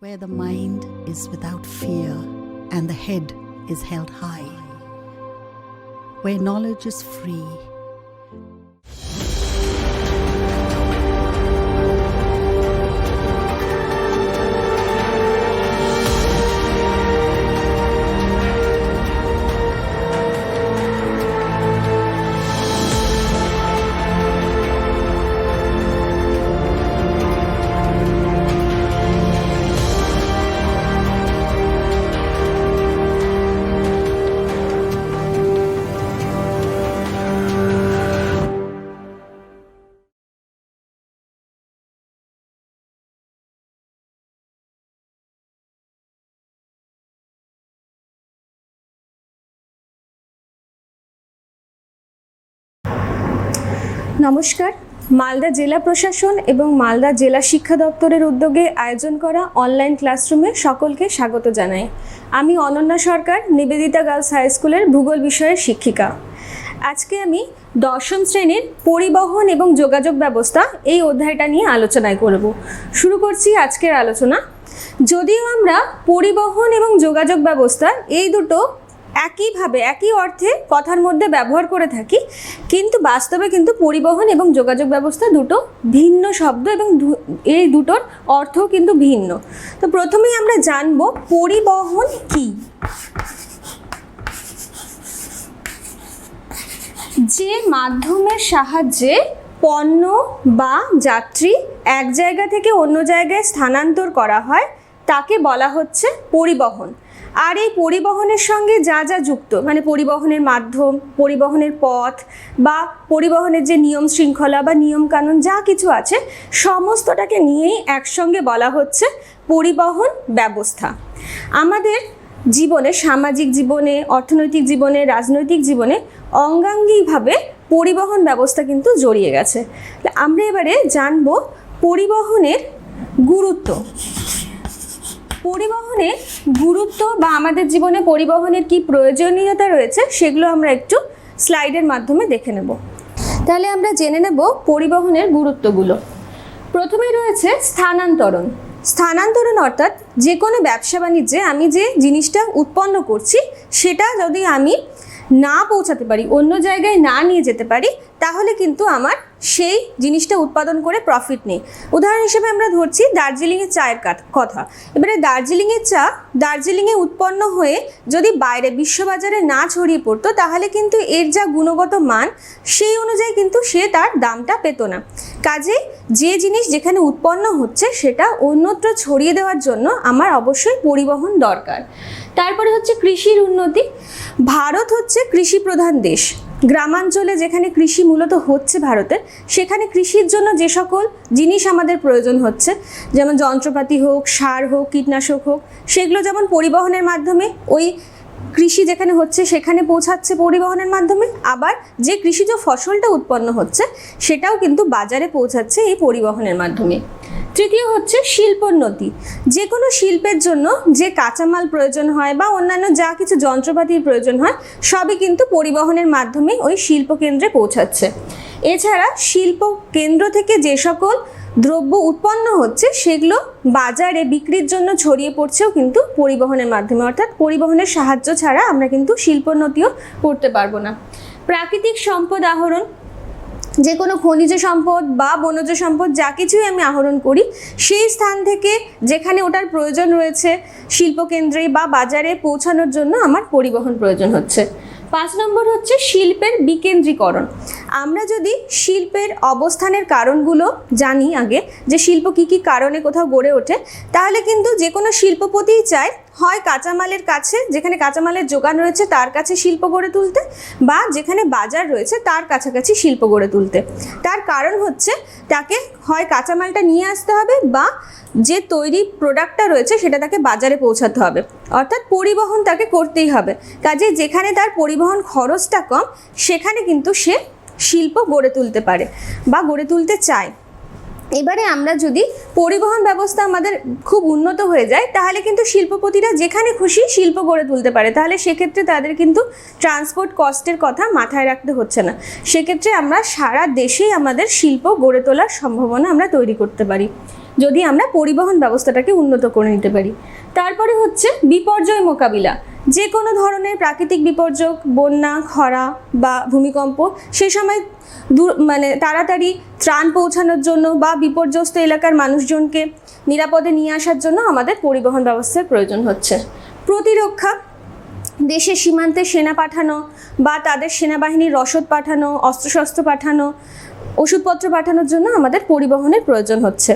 where the mind is without fear and the head is held high, where knowledge is free. নমস্কার, মালদা জেলা প্রশাসন এবং মালদা জেলা শিক্ষা দপ্তরের উদ্যোগে আয়োজন করা অনলাইন ক্লাসরুমে সকলকে স্বাগত জানাই। আমি অনন্যা সরকার, নিবেদিতা গার্লস হাই স্কুলের ভূগোল বিষয়ের শিক্ষিকা। আজকে আমি দশম শ্রেণীর পরিবহন এবং যোগাযোগ ব্যবস্থা এই অধ্যায়টা নিয়ে আলোচনায় করব। শুরু করছি আজকের আলোচনা। যদিও আমরা পরিবহন এবং যোগাযোগ ব্যবস্থা এই দুটো একইভাবে একই অর্থে কথার মধ্যে ব্যবহার করে থাকি, কিন্তু বাস্তবে কিন্তু পরিবহন এবং যোগাযোগ ব্যবস্থা দুটো ভিন্ন শব্দ এবং এই দুটোর অর্থও কিন্তু ভিন্ন। তো প্রথমেই আমরা জানব পরিবহন কি। যে মাধ্যমের সাহায্যে পণ্য বা যাত্রী এক জায়গা থেকে অন্য জায়গায় স্থানান্তর করা হয় তাকে বলা হচ্ছে পরিবহন। আর এই পরিবহনের সঙ্গে যা যা যুক্ত, মানে পরিবহনের মাধ্যম, পরিবহনের পথ বা পরিবহনের যে নিয়ম শৃঙ্খলা বা নিয়ম কানুন যা কিছু আছে, সমস্তটাকে নিয়েই একসঙ্গে বলা হচ্ছে পরিবহন ব্যবস্থা। আমাদের জীবনে, সামাজিক জীবনে, অর্থনৈতিক জীবনে, রাজনৈতিক জীবনে অঙ্গাঙ্গিভাবে পরিবহন ব্যবস্থা কিন্তু জড়িয়ে গেছে। আমরা এবারে জানব পরিবহনের গুরুত্ব। পরিবহনের গুরুত্ব বা আমাদের জীবনে পরিবহনের কি প্রয়োজনীয়তা রয়েছে সেগুলো আমরা একটু স্লাইডের মাধ্যমে দেখে নেব। তাহলে আমরা জেনে নেব পরিবহনের গুরুত্বগুলো। প্রথমেই রয়েছে স্থানান্তরণ। স্থানান্তরণ অর্থাৎ যে কোনো ব্যবসা বাণিজ্যে আমি যে জিনিসটা উৎপন্ন করছি সেটা যদি আমি না পৌঁছাতে পারি, অন্য জায়গায় না নিয়ে যেতে পারি, তাহলে কিন্তু আমার সেই জিনিসটা উৎপাদন করে প্রফিট নেই। উদাহরণ হিসেবে আমরা ধরছি দার্জিলিংয়ের চায়ের কথা। এবারে দার্জিলিংয়ের চা দার্জিলিংয়ে উৎপন্ন হয়ে যদি বাইরে বিশ্ববাজারে না ছড়িয়ে পড়তো, তাহলে কিন্তু এর যা গুণগত মান সেই অনুযায়ী কিন্তু সে তার দামটা পেত না। কাজে যে জিনিস যেখানে উৎপন্ন হচ্ছে সেটা অন্যত্র ছড়িয়ে দেওয়ার জন্য আমার অবশ্যই পরিবহন দরকার। তারপরে হচ্ছে কৃষির উন্নতি। ভারত হচ্ছে কৃষি প্রধান দেশ। গ্রামাঞ্চলে যেখানে কৃষি মূলত হচ্ছে ভারতের, সেখানে কৃষির জন্য যে সকল জিনিস আমাদের প্রয়োজন হচ্ছে, যেমন যন্ত্রপাতি হোক, সার হোক, কীটনাশক হোক, সেগুলো যেমন পরিবহনের মাধ্যমে ওই কৃষি যেখানে হচ্ছে সেখানে পৌঁছাচ্ছে পরিবহনের মাধ্যমে, আবার যে কৃষিজ ফসলটা উৎপন্ন হচ্ছে সেটাও কিন্তু বাজারে পৌঁছাচ্ছে এই পরিবহনের মাধ্যমে। তৃতীয় হচ্ছে শিল্পোন্নতি। যে কোনো শিল্পের জন্য যে কাঁচামাল প্রয়োজন হয় বা অন্যান্য যা কিছু যন্ত্রপাতির প্রয়োজন হয়, সবই কিন্তু পরিবহনের মাধ্যমে ওই শিল্পকেন্দ্রে পৌঁছাচ্ছে। এছাড়া শিল্প কেন্দ্র থেকে যে সকল দ্রব্য উৎপন্ন হচ্ছে সেগুলো বাজারে বিক্রির জন্য ছড়িয়ে পড়ছেও কিন্তু পরিবহনের মাধ্যমে, অর্থাৎ পরিবহনের সাহায্য ছাড়া আমরা কিন্তু শিল্পোন্নতিও করতে পারবো না। প্রাকৃতিক সম্পদ আহরণ। যে কোনো খনিজ সম্পদ বা বনজ সম্পদ যা কিছুই আমি আহরণ করি, সেই স্থান থেকে যেখানে ওটার প্রয়োজন রয়েছে শিল্পকেন্দ্রে বা বাজারে পৌঁছানোর জন্য আমার পরিবহন প্রয়োজন হচ্ছে। 5 নম্বর হচ্ছে শিল্পের বিকেন্দ্রীকরণ। আমরা যদি শিল্পের অবস্থানের কারণগুলো জানি আগে, যে শিল্প কী কী কারণে কোথাও গড়ে ওঠে, তাহলে কিন্তু যে কোনো শিল্পপতিই চায় হয় কাঁচামালের কাছে, যেখানে কাঁচামালের যোগান রয়েছে তার কাছে শিল্প গড়ে তুলতে, বা যেখানে বাজার রয়েছে তার কাছাকাছি শিল্প গড়ে তুলতে। তার কারণ হচ্ছে তাকে হয় কাঁচামালটা নিয়ে আসতে হবে বা যে তৈরি প্রোডাক্টটা রয়েছে সেটা তাকে বাজারে পৌঁছাতে হবে, অর্থাৎ পরিবহন তাকে করতেই হবে। কাজে যেখানে তার পরিবহন খরচটা কম, সেখানে কিন্তু সে শিল্প গড়ে তুলতে পারে বা গড়ে তুলতে চায়। এবারে আমরা যদি পরিবহন ব্যবস্থা আমাদের খুব উন্নত হয়ে যায়, তাহলে কিন্তু শিল্পপতিরা যেখানে খুশি শিল্প গড়ে তুলতে পারে। তাহলে সেক্ষেত্রে তাদের কিন্তু ট্রান্সপোর্ট কস্টের কথা মাথায় রাখতে হচ্ছে না। সেক্ষেত্রে আমরা সারা দেশেই আমাদের শিল্প গড়ে তোলার সম্ভাবনা আমরা তৈরি করতে পারি। যদি আমরা পরিবহন ব্যবস্থাটাকে উন্নত করে নিতে পারি। তারপরে হচ্ছে বিপর্যয় মোকাবিলা। যে কোনো ধরনের প্রাকৃতিক বিপর্যয়, বন্যা, খরা বা ভূমিকম্প, সে সময় তাড়াতাড়ি ত্রাণ পৌঁছানোর জন্য বা বিপর্যস্ত এলাকার মানুষজনকে নিরাপদে নিয়ে আসার জন্য আমাদের পরিবহন ব্যবস্থার প্রয়োজন হচ্ছে। প্রতিরক্ষা, দেশের সীমান্তে সেনা পাঠানো বা তাদের সেনাবাহিনীর রসদ পাঠানো, অস্ত্রশস্ত্র পাঠানো, ওষুধপত্র পাঠানোর জন্য আমাদের পরিবহনের প্রয়োজন হচ্ছে।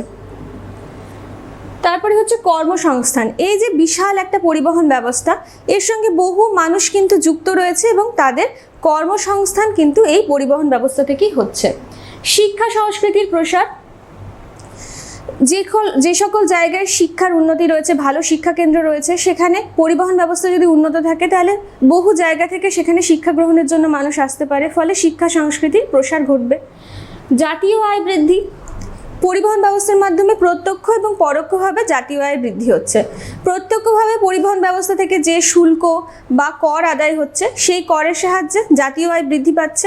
তারপরে হচ্ছে কর্মসংস্থান। এই যে বিশাল একটা পরিবহন ব্যবস্থা, এর সঙ্গে বহু মানুষ কিন্তু যুক্ত রয়েছে এবং তাদের কর্মসংস্থান কিন্তু এই পরিবহন ব্যবস্থা থেকেই হচ্ছে। শিক্ষা সংস্কৃতির প্রসার, যে সকল জায়গায় শিক্ষার উন্নতি রয়েছে, ভালো শিক্ষাকেন্দ্র রয়েছে, সেখানে পরিবহন ব্যবস্থা যদি উন্নত থাকে তাহলে বহু জায়গা থেকে সেখানে শিক্ষা গ্রহণের জন্য মানুষ আসতে পারে, ফলে শিক্ষা সংস্কৃতির প্রসার ঘটবে। জাতীয় আয় বৃদ্ধি, পরিবহন ব্যবস্থার মাধ্যমে প্রত্যক্ষ এবং পরোক্ষভাবে জাতীয় আয় বৃদ্ধি হচ্ছে। প্রত্যক্ষভাবে পরিবহন ব্যবস্থা থেকে যে শুল্ক বা কর আদায় হচ্ছে, সেই করের সাহায্যে জাতীয় আয় বৃদ্ধি পাচ্ছে।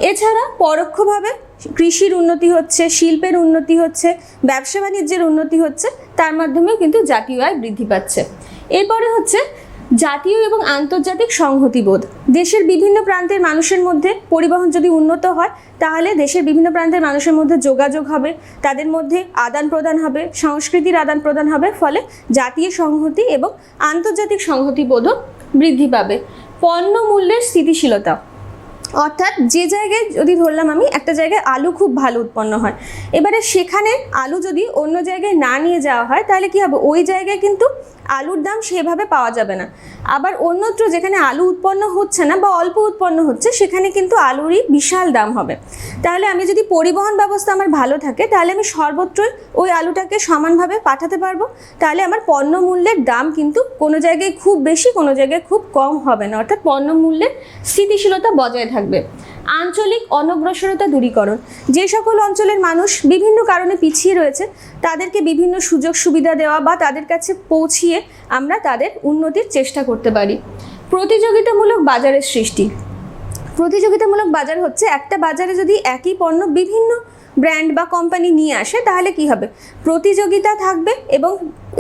এছাড়া পরোক্ষভাবে কৃষির উন্নতি হচ্ছে, শিল্পের উন্নতি হচ্ছে, ব্যবসা বাণিজ্যের উন্নতি হচ্ছে, তার মাধ্যমেও কিন্তু জাতীয় আয় বৃদ্ধি পাচ্ছে। এরপরে হচ্ছে জাতীয় এবং আন্তর্জাতিক সংহতিবোধ। দেশের বিভিন্ন প্রান্তের মানুষের মধ্যে পরিবহন যদি উন্নত হয় তাহলে দেশের বিভিন্ন প্রান্তের মানুষের মধ্যে যোগাযোগ হবে, তাদের মধ্যে আদান প্রদান হবে, সংস্কৃতির আদান প্রদান হবে, ফলে জাতীয় সংহতি এবং আন্তর্জাতিক সংহতিবোধও বৃদ্ধি পাবে। পণ্য মূল্যের স্থিতিশীলতা, অর্থাৎ যে জায়গায় যদি ধরলাম আমি একটা জায়গায় আলু খুব ভালো উৎপন্ন হয়, এবারে সেখানে আলু যদি অন্য জায়গায় না নিয়ে যাওয়া হয় তাহলে কি হবে, ওই জায়গায় কিন্তু আলুর দাম সেভাবে পাওয়া যাবে না। আবার অন্যত্র যেখানে আলু উৎপন্ন হচ্ছে না বা অল্প উৎপন্ন হচ্ছে, সেখানে কিন্তু আলুরই বিশাল দাম হবে। তাহলে আমি যদি পরিবহন ব্যবস্থা আমার ভালো থাকে তাহলে আমি সর্বত্রই ওই আলুটাকে সমানভাবে পাঠাতে পারবো, তাহলে আমার পণ্য মূল্যের দাম কিন্তু কোনো জায়গায় খুব বেশি, কোনো জায়গায় খুব কম হবে না, অর্থাৎ পণ্য মূল্যের স্থিতিশীলতা বজায় থাকবে। আঞ্চলিক অনগ্রসরতা দূরীকরণ, যে সকল অঞ্চলের মানুষ বিভিন্ন কারণে পিছিয়ে রয়েছে তাদেরকে বিভিন্ন সুযোগ সুবিধা দেওয়া বা তাদের কাছে পৌঁছিয়ে আমরা তাদের উন্নতির চেষ্টা করতে পারি। প্রতিযোগিতামূলক বাজারের সৃষ্টি। প্রতিযোগিতামূলক বাজার হচ্ছে একটা বাজারে যদি একই পণ্য বিভিন্ন ব্র্যান্ড বা কোম্পানি নিয়ে আসে তাহলে কি হবে, প্রতিযোগিতা থাকবে এবং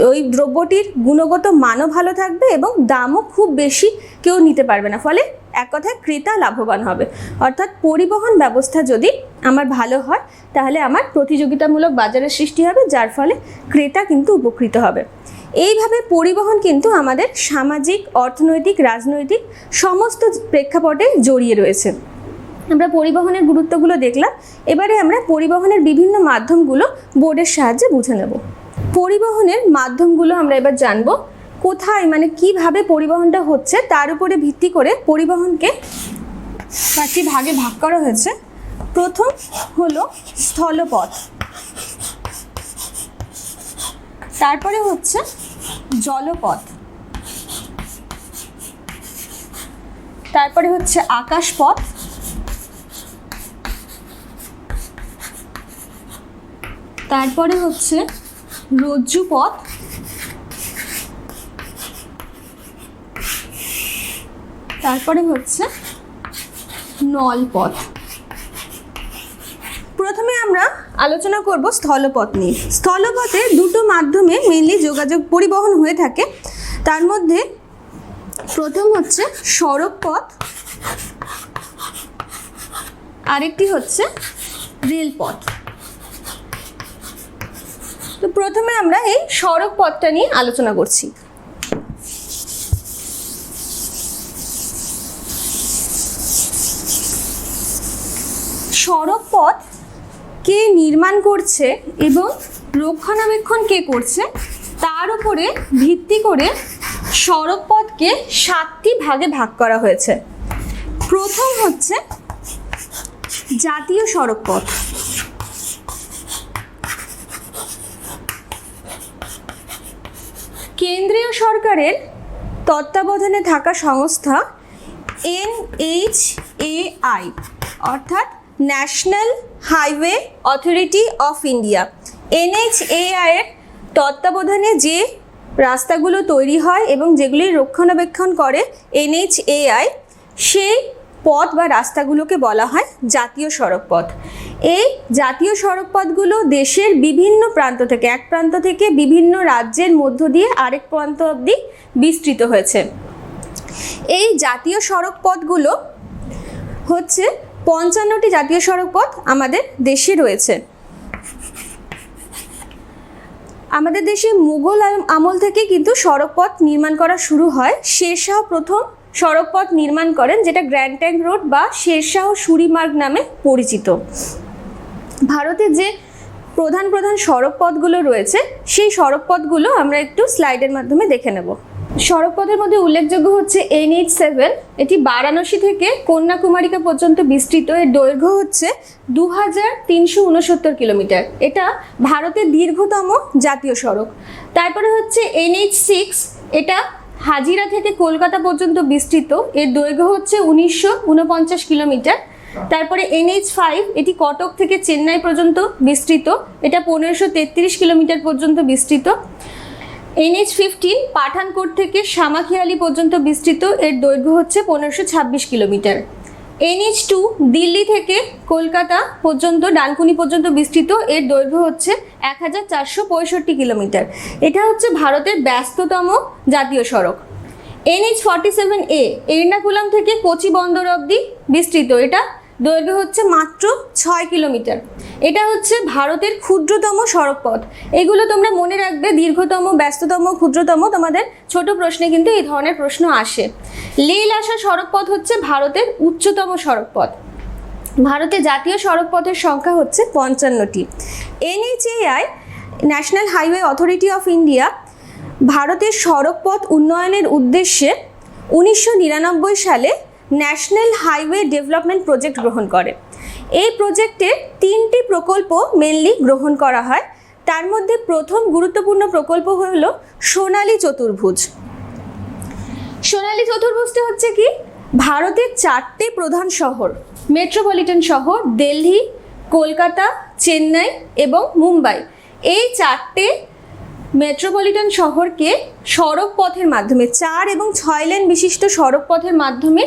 ওই দ্রব্যটির গুণগত মানও ভালো থাকবে এবং দামও খুব বেশি কেউ নিতে পারবে না, ফলে এক কথায় ক্রেতা লাভবান হবে। অর্থাৎ পরিবহন ব্যবস্থা যদি আমার ভালো হয় তাহলে আমার প্রতিযোগিতামূলক বাজারের সৃষ্টি হবে, যার ফলে ক্রেতা কিন্তু উপকৃত হবে। এইভাবে পরিবহন কিন্তু আমাদের সামাজিক, অর্থনৈতিক, রাজনৈতিক সমস্ত প্রেক্ষাপটে জড়িয়ে রয়েছে। আমরা পরিবহনের গুরুত্বগুলো দেখলাম, এবারে আমরা পরিবহনের বিভিন্ন মাধ্যমগুলো বোর্ডের সাহায্যে বুঝে নেব। পরিবহনের মাধ্যমগুলো আমরা এবার জানব, কোথায় কিভাবে পরিবহনটা হচ্ছে তার উপরে ভিত্তি করে পরিবহনকে 5টি ভাগে ভাগ করা হয়েছে। প্রথম হলো স্থলপথ, তারপরে হচ্ছে জলপথ, তারপরে হচ্ছে আকাশপথ, তারপরে হচ্ছে রজ্জুপথ, তারপরে হচ্ছে নলপথ। প্রথমে আমরা আলোচনা করব স্থলপথ নিয়ে। স্থলপথে দুটো মাধ্যমে মেইনলি যোগাযোগ পরিবহন হয়ে থাকে, তার মধ্যে প্রথম হচ্ছে সড়ক পথ, আরেকটি হচ্ছে রেলপথ। তো প্রথমে আমরা এই সড়ক পথটা নিয়ে আলোচনা করছি। সড়ক পথ কে নির্মাণ করছে এবং রক্ষণাবেক্ষণ কে করছে তার উপরে ভিত্তি করে সড়ক পথকে 7টি ভাগে ভাগ করা হয়েছে। প্রথম হচ্ছে জাতীয় সড়ক পথ। কেন্দ্রীয় সরকারের তত্ত্বাবধানে থাকা সংস্থা NHAI অর্থাৎ national highway authority of India. NHAI এর তত্ত্বাবধানে যে রাস্তাগুলো তৈরি হয় এবং যেগুলি রক্ষণাবেক্ষণ করে NHAI, সেই পথ বা রাস্তাগুলোকে বলা হয় জাতীয় সড়ক পথ। এই জাতীয় সড়কপথগুলো দেশের বিভিন্ন প্রান্ত থেকে, এক প্রান্ত থেকে বিভিন্ন রাজ্যের মধ্য দিয়ে আরেক প্রান্ত অবধি বিস্তৃত হয়েছে। এই জাতীয় সড়কপথগুলো হচ্ছে 55টি জাতীয় সড়কপথ আমাদের দেশে রয়েছে। আমাদের দেশে মুঘল আমল থেকে কিন্তু সড়কপথ নির্মাণ করা শুরু হয়। শেরশাহ প্রথম সড়কপথ নির্মাণ করেন, যেটা গ্র্যান্ড ট্যাঙ্ক রোড বা শেরশাহ সুরি মার্গ নামে পরিচিত। ভারতের যে প্রধান প্রধান সড়কপথগুলো রয়েছে সেই সড়কপথগুলো আমরা একটু স্লাইডের মাধ্যমে দেখে নেব। সড়কপথের মধ্যে উল্লেখযোগ্য হচ্ছে NH7, এটি বারাণসী থেকে কন্যাকুমারিকা পর্যন্ত বিস্তৃত। এর দৈর্ঘ্য হচ্ছে 2369 কিলোমিটার। এটা ভারতের দীর্ঘতম জাতীয় সড়ক। তারপরে হচ্ছে NH6, এটা হাজিরা থেকে কলকাতা পর্যন্ত বিস্তৃত। এর দৈর্ঘ্য হচ্ছে 1949 কিলোমিটার। তারপরে NH5, এটি কটক থেকে চেন্নাই পর্যন্ত বিস্তৃত। এটা 1533 কিলোমিটার পর্যন্ত বিস্তৃত। NH15 পাঠানকোট থেকে সামাখিয়ালি পর্যন্ত বিস্তৃত। এর দৈর্ঘ্য হচ্ছে 1526 কিলোমিটার। NH2 দিল্লি থেকে কলকাতা পর্যন্ত ডানকুনি পর্যন্ত বিস্তৃত। এর দৈর্ঘ্য হচ্ছে 1465 কিলোমিটার। এটা হচ্ছে ভারতের ব্যস্ততম জাতীয় সড়ক। NH47A এর্নাকুলাম থেকে কোচি বন্দর অবধি বিস্তৃত। এটা দৈর্ঘ্য হচ্ছে মাত্র 6 কিলোমিটার। এটা হচ্ছে ভারতের ক্ষুদ্রতম সড়কপথ। এগুলো তোমরা মনে রাখবে, দীর্ঘতম, ব্যস্ততম, ক্ষুদ্রতম, তোমাদের ছোট প্রশ্নে কিন্তু এই ধরনের প্রশ্ন আসে। লেহ লাসা সড়কপথ হচ্ছে ভারতের উচ্চতম সড়কপথ। ভারতে জাতীয় সড়কপথের সংখ্যা হচ্ছে 55টি। NHAI national highway authority of India ভারতের সড়কপথ উন্নয়নের উদ্দেশ্যে 1999 সালে ন্যাশনাল হাইওয়ে ডেভেলপমেন্ট প্রজেক্ট গ্রহণ করে। এই প্রজেক্টে 3টি প্রকল্প মেনলি গ্রহণ করা হয়। তার মধ্যে প্রথম গুরুত্বপূর্ণ প্রকল্প হলো সোনালী চতুর্ভুজ। সোনালী চতুর্ভুজটি হচ্ছে কি, ভারতের 4টে প্রধান শহর, মেট্রোপলিটন শহর দিল্লি, কলকাতা, চেন্নাই এবং মুম্বাই, এই 4টে মেট্রোপলিটন শহরকে সড়ক পথের মাধ্যমে 4 এবং 6 লেন বিশিষ্ট সড়ক পথের মাধ্যমে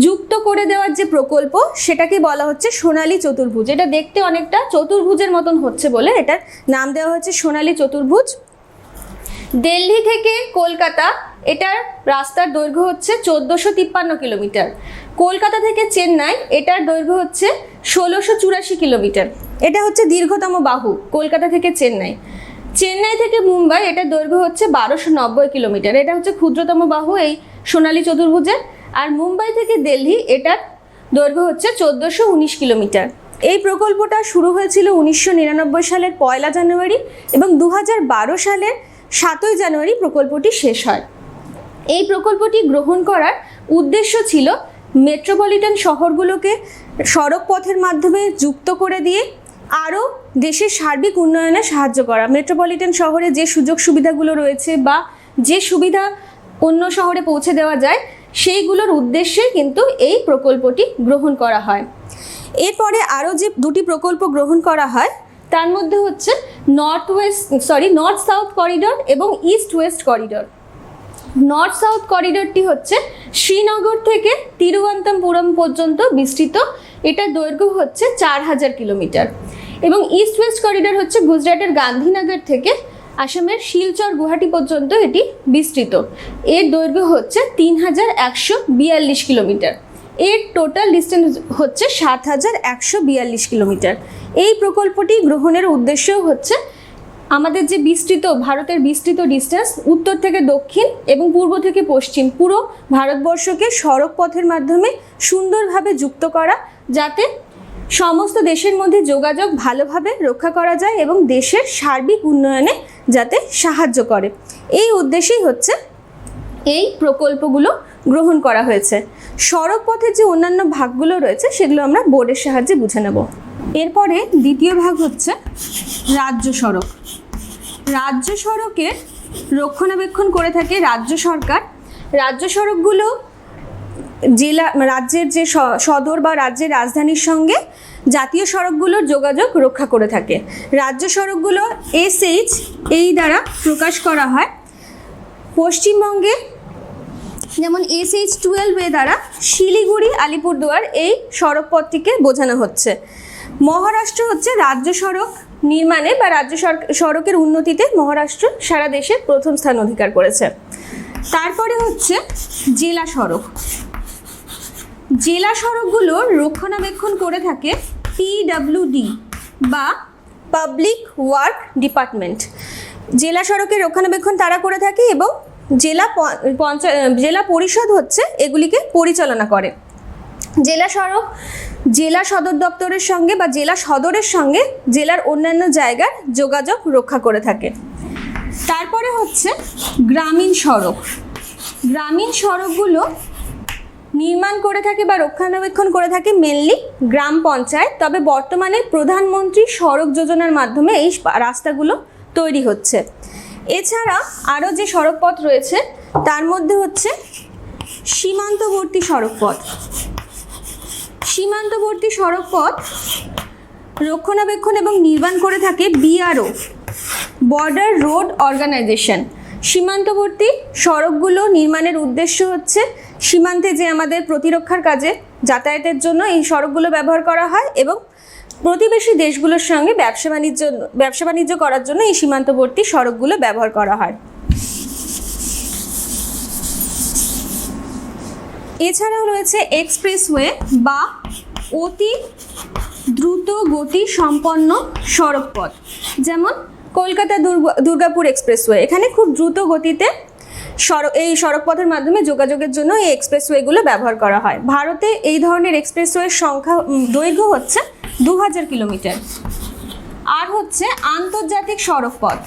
যুক্ত করে দেওয়ার যে প্রকল্প, সেটাকে বলা হচ্ছে সোনালী চতুর্ভুজ। এটা দেখতে অনেকটা চতুর্ভুজের মতন হচ্ছে বলে এটার নাম দেওয়া হচ্ছে সোনালী চতুর্ভুজ। দিল্লি থেকে কলকাতা, এটার রাস্তার দৈর্ঘ্য হচ্ছে 1453 কিলোমিটার। কলকাতা থেকে চেন্নাই, এটার দৈর্ঘ্য হচ্ছে 1684 কিলোমিটার। এটা হচ্ছে দীর্ঘতম বাহু কলকাতা থেকে চেন্নাই। চেন্নাই থেকে মুম্বাই, এটার দৈর্ঘ্য হচ্ছে 1290 কিলোমিটার। এটা হচ্ছে ক্ষুদ্রতম বাহু এই সোনালী চতুর্ভুজের। আর মুম্বাই থেকে দিল্লি, এটার দৈর্ঘ্য হচ্ছে 1419 কিলোমিটার। এই প্রকল্পটা শুরু হয়েছিল 1999 সালের 1 জানুয়ারি এবং 2012 সালের 7 জানুয়ারি প্রকল্পটি শেষ হয়। এই প্রকল্পটি গ্রহণ করার উদ্দেশ্য ছিল মেট্রোপলিটন শহরগুলোকে সড়ক পথের মাধ্যমে যুক্ত করে দিয়ে আরও দেশের সার্বিক উন্নয়নে সাহায্য করা। মেট্রোপলিটন শহরে যে সুযোগ সুবিধাগুলো রয়েছে বা যে সুবিধা অন্য শহরে পৌঁছে দেওয়া যায়, সেইগুলোর উদ্দেশ্যে কিন্তু এই প্রকল্পটি গ্রহণ করা হয়। এরপরে আরও যে 2টি প্রকল্প গ্রহণ করা হয়, তার মধ্যে হচ্ছে নর্থ সাউথ করিডর এবং east west corridor. North south করিডরটি হচ্ছে শ্রীনগর থেকে তিরুবনন্তপুরম পর্যন্ত বিস্তৃত। এটার দৈর্ঘ্য হচ্ছে 4000 কিলোমিটার। এবং ইস্ট ওয়েস্ট করিডর হচ্ছে গুজরাটের গান্ধীনগর থেকে আসামের শিলচর গুয়াহাটি পর্যন্ত এটি বিস্তৃত। এর দৈর্ঘ্য হচ্ছে 3142 কিলোমিটার। এর টোটাল ডিস্টেন্স হচ্ছে 7142 কিলোমিটার। এই প্রকল্পটি গ্রহণের উদ্দেশ্য হচ্ছে আমাদের যে বিস্তৃত ভারতের বিস্তৃত ডিস্টেন্স, উত্তর থেকে দক্ষিণ এবং পূর্ব থেকে পশ্চিম, পুরো ভারতবর্ষকে সড়ক পথের মাধ্যমে সুন্দরভাবে যুক্ত করা, যাতে সমস্ত দেশের মধ্যে যোগাযোগ ভালোভাবে রক্ষা করা যায় এবং দেশের সার্বিক উন্নয়নে যাতে সাহায্য করে। এই উদ্দেশ্যেই হচ্ছে এই প্রকল্পগুলো গ্রহণ করা হয়েছে। সড়ক পথের যে অন্যান্য ভাগগুলো রয়েছে সেগুলো আমরা বোর্ডের সাহায্যে বুঝে নেব। এরপরে দ্বিতীয় ভাগ হচ্ছে রাজ্য সড়ক। রাজ্য সড়কের রক্ষণাবেক্ষণ করে থাকে রাজ্য সরকার। রাজ্য সড়কগুলো রাজ্যের যে সদর বা রাজ্যের রাজধানীর সঙ্গে জাতীয় সড়কগুলোর যোগাযোগ রক্ষা করে থাকে। রাজ্য সড়কগুলো SH এই দ্বারা প্রকাশ করা হয়। পশ্চিমবঙ্গে যেমন SH12 দ্বারা শিলিগুড়ি আলিপুরদুয়ার এই সড়ক পথটিকে বোঝানো হচ্ছে। মহারাষ্ট্র হচ্ছে রাজ্য সড়ক নির্মাণে বা রাজ্য সড়কের উন্নতিতে মহারাষ্ট্র সারা দেশে প্রথম স্থান অধিকার করেছে। তারপরে হচ্ছে জেলা সড়ক। জেলা সড়কগুলোর রক্ষণাবেক্ষণ করে থাকে PWD বা পাবলিক ওয়ার্ক ডিপার্টমেন্ট। জেলা সড়কের রক্ষণাবেক্ষণ তারা করে থাকে এবং জেলা পরিষদ হচ্ছে এগুলিকে পরিচালনা করে। জেলা সড়ক জেলা সদর দপ্তরের সঙ্গে বা জেলা সদরের সঙ্গে জেলার অন্যান্য জায়গার যোগাযোগ রক্ষা করে থাকে। তারপরে হচ্ছে গ্রামীণ সড়ক। গ্রামীণ সড়কগুলো নির্মাণ করে থাকে বা রক্ষণাবেক্ষণ করে থাকে মেনলি গ্রাম পঞ্চায়েত, তবে বর্তমানে প্রধানমন্ত্রী সড়ক যোজনার মাধ্যমে এই রাস্তাগুলো তৈরি হচ্ছে। এছাড়া আরও যে সড়কপথ রয়েছে তার মধ্যে হচ্ছে সীমান্তবর্তী সড়কপথ। সীমান্তবর্তী সড়কপথ রক্ষণাবেক্ষণ এবং নির্মাণ করে থাকে BRO, বর্ডার রোড অর্গানাইজেশন। সীমান্তবর্তী সড়কগুলো নির্মাণের উদ্দেশ্য হচ্ছে সীমান্তে যে আমাদের প্রতিরক্ষার কাজে যাতায়াতের জন্য এই সড়কগুলো ব্যবহার করা হয় এবং প্রতিবেশী দেশগুলোর সঙ্গে ব্যবসা বাণিজ্য করার জন্য এই সীমান্তবর্তী সড়কগুলো ব্যবহার করা হয়। এছাড়াও রয়েছে এক্সপ্রেসওয়ে বা অতি দ্রুত গতি সম্পন্ন সড়কপথ, যেমন কলকাতা দুর্গাপুর এক্সপ্রেসওয়ে। এখানে খুব দ্রুত গতিতে এই সড়কপথের মাধ্যমে যোগাযোগের জন্য এই এক্সপ্রেসওয়েগুলো ব্যবহার করা হয়। ভারতে এই ধরনের এক্সপ্রেসওয়ের দৈর্ঘ্য হচ্ছে 2000 কিলোমিটার। আর হচ্ছে আন্তর্জাতিক সড়কপথ।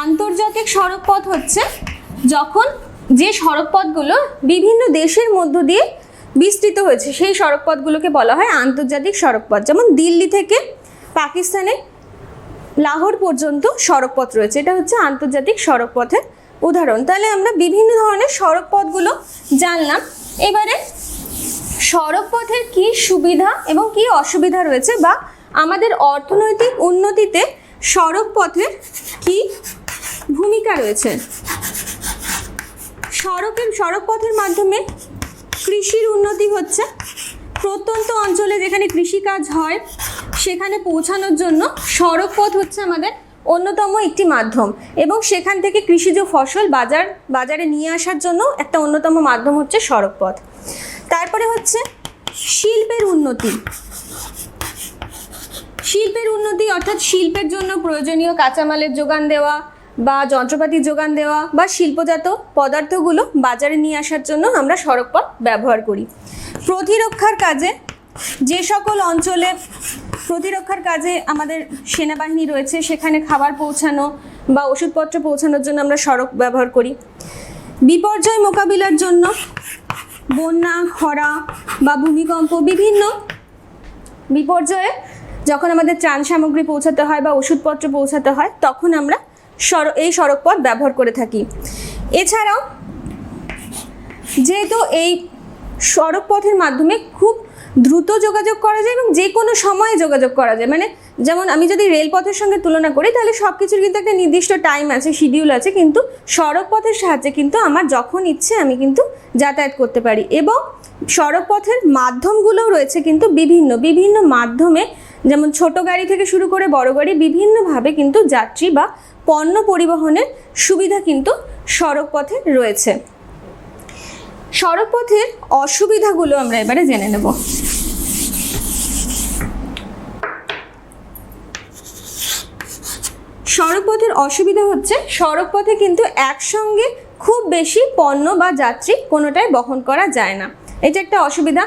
আন্তর্জাতিক সড়কপথ হচ্ছে যখন যে সড়কপথগুলো বিভিন্ন দেশের মধ্য দিয়ে বিস্তৃত হয়েছে সেই সড়কপথগুলোকে বলা হয় আন্তর্জাতিক সড়কপথ। যেমন দিল্লি থেকে পাকিস্তানে লাহোর পর্যন্ত সড়কপথ রয়েছে, এটা হচ্ছে আন্তর্জাতিক সড়কপথের উদাহরণ। তাহলে আমরা বিভিন্ন ধরনের সড়কপথগুলো জানলাম। এবারে সড়কপথের কি সুবিধা এবং কি অসুবিধা রয়েছে বা আমাদের অর্থনৈতিক উন্নতিতে সড়কপথের কি ভূমিকা রয়েছে। সড়কপথের মাধ্যমে কৃষির উন্নতি হচ্ছে। প্রত্যন্ত অঞ্চলে যেখানে কৃষিকাজ হয় সেখানে পৌঁছানোর জন্য সড়কপথ হচ্ছে আমাদের অন্যতম একটি মাধ্যম এবং সেখান থেকে কৃষিজ ফসল বাজারে নিয়ে আসার জন্য একটা অন্যতম মাধ্যম হচ্ছে সড়কপথ। তারপরে হচ্ছে শিল্পের উন্নতি। শিল্পের উন্নতি অর্থাৎ শিল্পের জন্য প্রয়োজনীয় কাঁচামালের যোগান দেওয়া বা যন্ত্রপাতির যোগান দেওয়া বা শিল্পজাত পদার্থগুলো বাজারে নিয়ে আসার জন্য আমরা সড়কপথ ব্যবহার করি। প্রতিরক্ষার কাজে যে সকল অঞ্চলে প্রতিরক্ষার কাজে আমাদের সেনাবাহিনী রয়েছে সেখানে খাবার পৌঁছানো বা ওষুধপত্র পৌঁছানোর জন্য আমরা সড়ক ব্যবহার করি। বিপর্যয় মোকাবিলার জন্য বন্যা, খরা বা ভূমিকম্প, বিভিন্ন বিপর্যয়ে যখন আমাদের ত্রাণ সামগ্রী পৌঁছাতে হয় বা ওষুধপত্র পৌঁছাতে হয় তখন আমরা এই সড়কপথ ব্যবহার করে থাকি। এছাড়াও যেহেতু এই সড়কপথের মাধ্যমে খুব দ্রুত যোগাযোগ করা যায় এবং যে কোনো সময়ে যোগাযোগ করা যায়, মানে যেমন আমি যদি রেলপথের সঙ্গে তুলনা করি তাহলে সব কিছুর কিন্তু একটা নির্দিষ্ট টাইম আছে, শিডিউল আছে, কিন্তু সড়কপথের সাহায্যে কিন্তু আমার যখন ইচ্ছে আমি কিন্তু যাতায়াত করতে পারি। এবং সড়কপথের মাধ্যমগুলোও রয়েছে কিন্তু বিভিন্ন মাধ্যমে, যেমন ছোট গাড়ি থেকে শুরু করে বড় গাড়ি, বিভিন্নভাবে কিন্তু যাত্রী বা পণ্য পরিবহনের সুবিধা কিন্তু সড়কপথে রয়েছে। সড়কপথের অসুবিধাগুলো আমরা এবারে জেনে নেব। সড়কপথের অসুবিধা হচ্ছে সড়কপথে কিন্তু একসঙ্গে খুব বেশি পণ্য বা যাত্রী কোনোটাই বহন করা যায় না, এটা একটা অসুবিধা।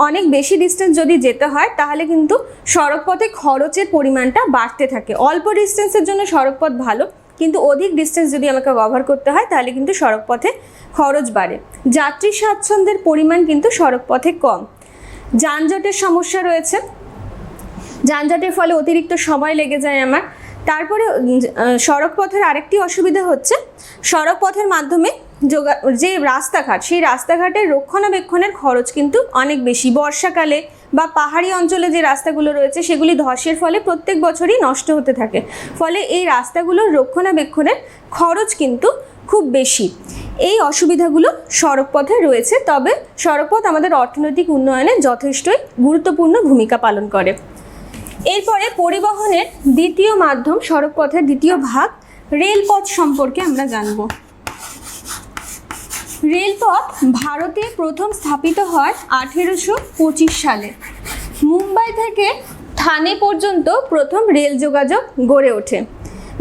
অনেক বেশি ডিস্টেন্স যদি যেতে হয় তাহলে কিন্তু সড়কপথে খরচের পরিমাণটা বাড়তে থাকে। অল্প ডিস্টেন্সের জন্য সড়কপথ ভালো, কিন্তু অধিক ডিস্টেন্স যদি আমাকে কভার করতে হয় তাহলে কিন্তু সড়কপথে খরচ বাড়ে। যাত্রী স্বাচ্ছন্দ্যের পরিমাণ কিন্তু সড়কপথে কম। যানজটের সমস্যা রয়েছে, যানজটের ফলে অতিরিক্ত সময় লেগে যায় আমার। তারপরে সড়কপথের আরেকটি অসুবিধা হচ্ছে সড়কপথের মাধ্যমে যে রাস্তাঘাট, সেই রাস্তাঘাটের রক্ষণাবেক্ষণের খরচ কিন্তু অনেক বেশি। বর্ষাকালে বা পাহাড়ি অঞ্চলে যে রাস্তাগুলো রয়েছে সেগুলি ধসের ফলে প্রত্যেক বছরই নষ্ট হতে থাকে, ফলে এই রাস্তাগুলোর রক্ষণাবেক্ষণের খরচ কিন্তু খুব বেশি। এই অসুবিধাগুলো সড়কপথে রয়েছে, তবে সড়কপথ আমাদের অর্থনৈতিক উন্নয়নে যথেষ্টই গুরুত্বপূর্ণ ভূমিকা পালন করে। এরপরে পরিবহনের দ্বিতীয় মাধ্যম, সড়কপথের দ্বিতীয় ভাগ রেলপথ সম্পর্কে আমরা জানব। রেলপথ ভারতে প্রথম স্থাপিত হয় 1825 সালে। মুম্বাই থেকে থানে পর্যন্ত প্রথম রেল যোগাযোগ গড়ে ওঠে।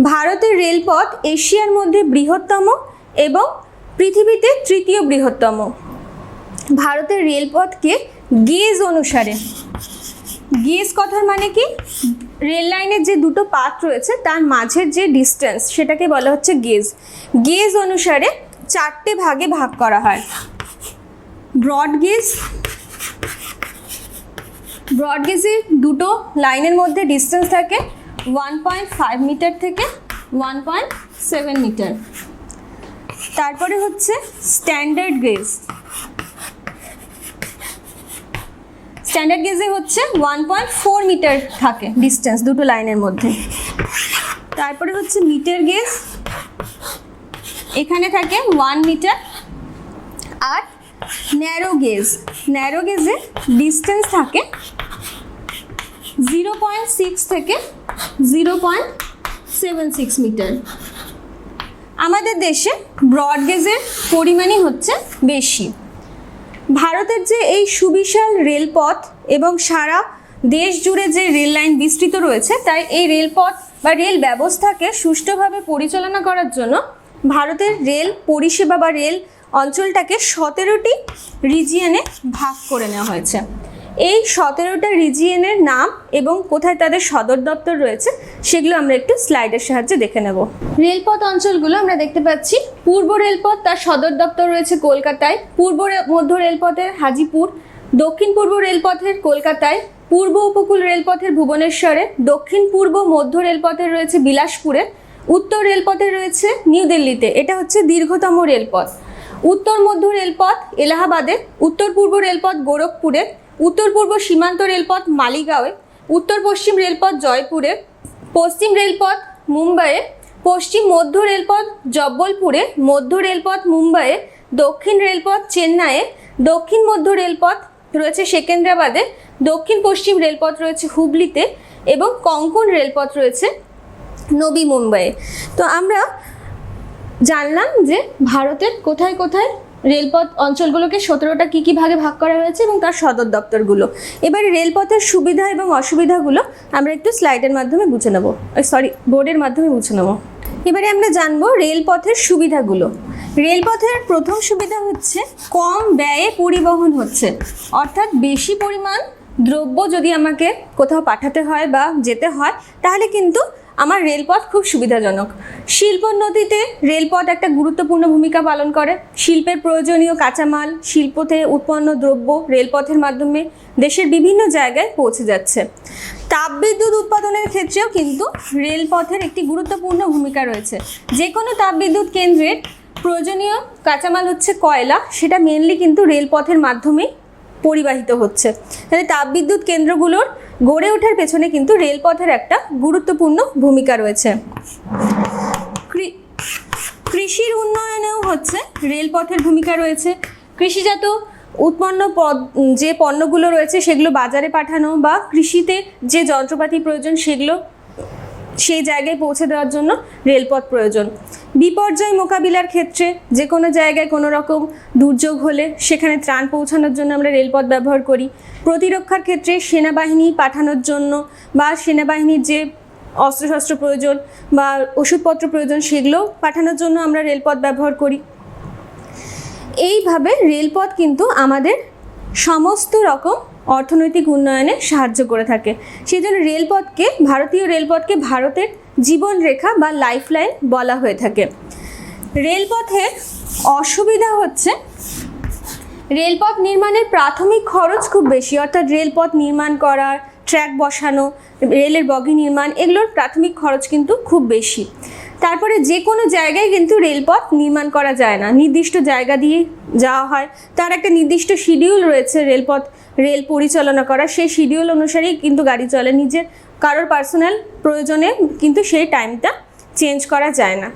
ভারতের রেলপথ এশিয়ার মধ্যে বৃহত্তম এবং পৃথিবীতে তৃতীয় বৃহত্তম। ভারতের রেলপথকে গেজ অনুসারে, গেজ কথার মানে কি, রেল লাইনের যে দুটো পাত রয়েছে তার মাঝের যে ডিস্টেন্স সেটাকে বলা হচ্ছে গেজ। গেজ অনুসারে 4টে ভাগে ভাগ করা হয়। ব্রড গেজ, ব্রড গেজে দুটো লাইনের মধ্যে ডিস্টেন্স থাকে 1.5 মিটার থেকে 1.7 মিটার। তারপরে হচ্ছে স্ট্যান্ডার্ড গেজ। স্ট্যান্ডার্ড গেজে হচ্ছে 1.4 মিটার থাকে ডিস্টেন্স দুটো লাইনের মধ্যে। তারপরে হচ্ছে মিটার গেজ, এখানে থাকে 1 মিটার। আর ন্যারো গেজ, ন্যারো গেজে ডিস্টেন্স থাকে 0.6 থেকে 0.76 মিটার। আমাদের দেশে ব্রড গেজের পরিমাণই হচ্ছে বেশি। ভারতের যে এই সুবিশাল রেলপথ এবং সারা দেশ জুড়ে যে রেল লাইন বিস্তৃত রয়েছে, তাই এই রেলপথ বা রেল ব্যবস্থাকে সুষ্ঠুভাবে পরিচালনা করার জন্য ভারতের রেল পরিষেবা বা রেল অঞ্চলটাকে 17টি রিজিয়নে ভাগ করে নেওয়া হয়েছে। এই 17টা রিজিয়নের নাম এবং কোথায় তাদের সদর দপ্তর রয়েছে সেগুলো আমরা একটু স্লাইডের সাহায্যে দেখে নেব। রেলপথ অঞ্চলগুলো আমরা দেখতে পাচ্ছি। পূর্ব রেলপথ, তার সদর দপ্তর রয়েছে কলকাতায়। পূর্ব মধ্য রেলপথের হাজিপুর। দক্ষিণ পূর্ব রেলপথের কলকাতায়। পূর্ব উপকূল রেলপথের ভুবনেশ্বরে। দক্ষিণ পূর্ব মধ্য রেলপথের রয়েছে বিলাসপুরে। উত্তর রেলপথের রয়েছে নিউ দিল্লিতে, এটা হচ্ছে দীর্ঘতম রেলপথ। উত্তর মধ্য রেলপথ এলাহাবাদে। উত্তর পূর্ব রেলপথ গোরখপুরে। উত্তর পূর্ব সীমান্ত রেলপথ মালিগাঁওয়ে। উত্তর পশ্চিম রেলপথ জয়পুরে। পশ্চিম রেলপথ মুম্বাইয়ে। পশ্চিম মধ্য রেলপথ জব্বলপুরে। মধ্য রেলপথ মুম্বাইয়ে। দক্ষিণ রেলপথ চেন্নাইয়ে। দক্ষিণ মধ্য রেলপথ রয়েছে সেকেন্দ্রাবাদে। দক্ষিণ পশ্চিম রেলপথ রয়েছে হুগলিতে এবং কঙ্কন রেলপথ রয়েছে নবী মুম্বাইয়ে। তো আমরা জানলাম যে ভারতের কোথায় কোথায় রেলপথ অঞ্চলগুলোকে 17টা কী ভাগে ভাগ করা হয়েছে এবং তার সদর দপ্তরগুলো। এবারে রেলপথের সুবিধা এবং অসুবিধাগুলো আমরা একটু স্লাইডের মাধ্যমে বুঝে নেব, বোর্ডের মাধ্যমে বুঝে নেব। এবারে আমরা জানবো রেলপথের সুবিধাগুলো। রেলপথের প্রথম সুবিধা হচ্ছে কম ব্যয়ে পরিবহন হচ্ছে, অর্থাৎ বেশি পরিমাণ দ্রব্য যদি আমাকে কোথাও পাঠাতে হয় বা যেতে হয় তাহলে কিন্তু আমার রেলপথ খুব সুবিধাজনক। শিল্পোন্নতিতে রেলপথ একটা গুরুত্বপূর্ণ ভূমিকা পালন করে। শিল্পের প্রয়োজনীয় কাঁচামাল, শিল্প থেকে উৎপন্ন দ্রব্য রেলপথের মাধ্যমে দেশের বিভিন্ন জায়গায় পৌঁছে যাচ্ছে। তাপবিদ্যুৎ উৎপাদনের ক্ষেত্রেও কিন্তু রেলপথের একটি গুরুত্বপূর্ণ ভূমিকা রয়েছে। যে কোনো তাপবিদ্যুৎ কেন্দ্রের প্রয়োজনীয় কাঁচামাল হচ্ছে কয়লা, সেটা মেনলি কিন্তু রেলপথের মাধ্যমেই পরিবাহিত হচ্ছে। তাহলে তাপবিদ্যুৎ কেন্দ্রগুলোর গড়ে ওঠার পেছনে কিন্তু রেলপথের একটা গুরুত্বপূর্ণ ভূমিকা রয়েছে। কৃষির উন্নয়নেও হচ্ছে রেলপথের ভূমিকা রয়েছে। কৃষিজাত উৎপন্ন যে পণ্যগুলো রয়েছে সেগুলো বাজারে পাঠানো বা কৃষিতে যে যন্ত্রপাতি প্রয়োজন সেগুলো সেই জায়গায় পৌঁছে দেওয়ার জন্য রেলপথ প্রয়োজন। বিপর্যয় মোকাবিলার ক্ষেত্রে যে কোনো জায়গায় কোনো রকম দুর্যোগ হলে সেখানে ত্রাণ পৌঁছানোর জন্য আমরা রেলপথ ব্যবহার করি। প্রতিরক্ষার ক্ষেত্রে সেনাবাহিনী পাঠানোর জন্য বা সেনাবাহিনীর যে অস্ত্রশস্ত্র প্রয়োজন বা ওষুধপত্র প্রয়োজন সেগুলো পাঠানোর জন্য আমরা রেলপথ ব্যবহার করি। এইভাবে রেলপথ কিন্তু আমাদের সমস্ত রকম অর্থনৈতিক উন্নয়নে সাহায্য করে থাকে। সেই জন্য ভারতীয় রেলপথকে ভারতের জীবনরেখা বা লাইফলাইন বলা হয়ে থাকে। রেলপথের অসুবিধা হচ্ছে রেলপথ নির্মাণের প্রাথমিক খরচ খুব বেশি, অর্থাৎ রেলপথ নির্মাণ করা, ট্র্যাক বসানো, রেলের বগি নির্মাণ, এগুলোর প্রাথমিক খরচ কিন্তু খুব বেশি। তারপরে যে কোনো জায়গায় কিন্তু রেলপথ নির্মাণ করা যায় না, নির্দিষ্ট জায়গা দিয়ে যাওয়া হয়। তার একটা নির্দিষ্ট শিডিউল রয়েছে রেল পরিচালনা করা, সেই শিডিউল অনুসারেই কিন্তু গাড়ি চলে। নিজের কারোর পার্সোনাল প্রয়োজনে কিন্তু সেই টাইমটা চেঞ্জ করা যায় না।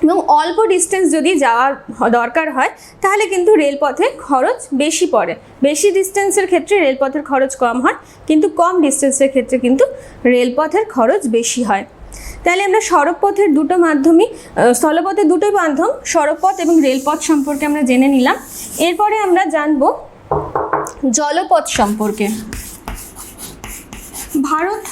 এবং অল্প ডিস্টেন্স যদি যাওয়ার দরকার হয় তাহলে কিন্তু রেলপথে খরচ বেশি পড়ে। বেশি ডিস্টেন্সের ক্ষেত্রে রেলপথের খরচ কম হয়, কিন্তু কম ডিস্টেন্সের ক্ষেত্রে কিন্তু রেলপথের খরচ বেশি হয়। তাহলে আমরা সড়কপথের দুটো মাধ্যমই, স্থলপথের দুটোই মাধ্যম সড়কপথ এবং রেলপথ সম্পর্কে আমরা জেনে নিলাম। এরপরে আমরা জানব জলপথ সম্পর্কে। ভারত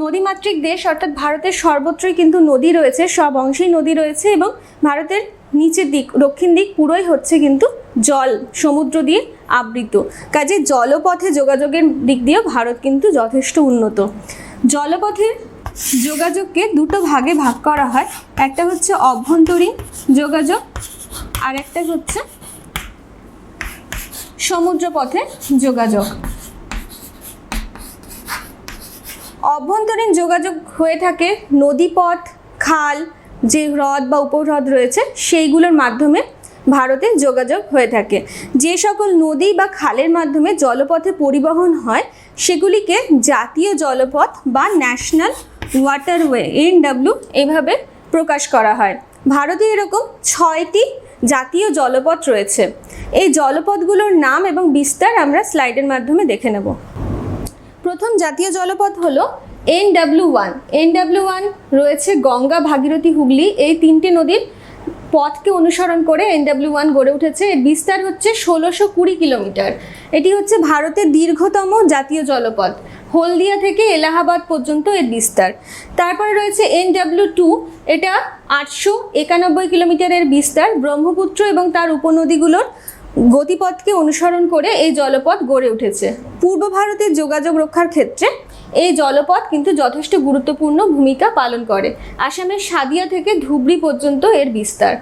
নদীমাতৃক দেশ, অর্থাৎ ভারতের সর্বত্রই কিন্তু নদী রয়েছে, সব অংশেই নদী রয়েছে এবং ভারতের নিচের দিক, দক্ষিণ দিক পুরোই হচ্ছে কিন্তু জল, সমুদ্র দিয়ে আবৃত। কাজে জলপথে যোগাযোগের দিক দিয়েও ভারত কিন্তু যথেষ্ট উন্নত। জলপথে যোগাযোগকে দুটো ভাগে ভাগ করা হয়, একটা হচ্ছে অভ্যন্তরীণ যোগাযোগ আর একটা হচ্ছে সমুদ্রপথে যোগাযোগ। অভ্যন্তরীণ যোগাযোগ হয়ে থাকে নদীপথ, খাল, যে হ্রদ বা উপহ্রদ রয়েছে সেইগুলোর মাধ্যমে ভারতে যোগাযোগ হয়ে থাকে। যে সকল নদী বা খালের মাধ্যমে জলপথে পরিবহন হয় সেগুলিকে জাতীয় জলপথ বা ন্যাশনাল ওয়াটারওয়ে NW এভাবে প্রকাশ করা হয়। ভারতে এরকম 6টি জাতীয় জলপথ রয়েছে। এই জলপথগুলোর নাম এবং বিস্তার আমরা স্লাইডের মাধ্যমে দেখে নেব। প্রথম জাতীয় জলপথ হলো NW1। NW1 রয়েছে গঙ্গা, ভাগীরথী, হুগলি এই তিনটে নদীর পথকে অনুসরণ করে NW1 গড়ে উঠেছে। এর বিস্তার হচ্ছে 1620 কিলোমিটার। এটি হচ্ছে ভারতের দীর্ঘতম জাতীয় জলপথ। হলদিয়া থেকে এলাহাবাদ পর্যন্ত এর বিস্তার। তারপরে রয়েছে NW2, এটা 891 কিলোমিটারের বিস্তার। ব্রহ্মপুত্র এবং তার উপনদীগুলোর গতিপথকে অনুসরণ করে এই জলপথ গড়ে উঠেছে। পূর্ব ভারতের যোগাযোগ রক্ষার ক্ষেত্রে এই জলপথ কিন্তু যথেষ্ট গুরুত্বপূর্ণ ভূমিকা পালন করে। আসামের সাদিয়া থেকে ধুবড়ি পর্যন্ত এর বিস্তার।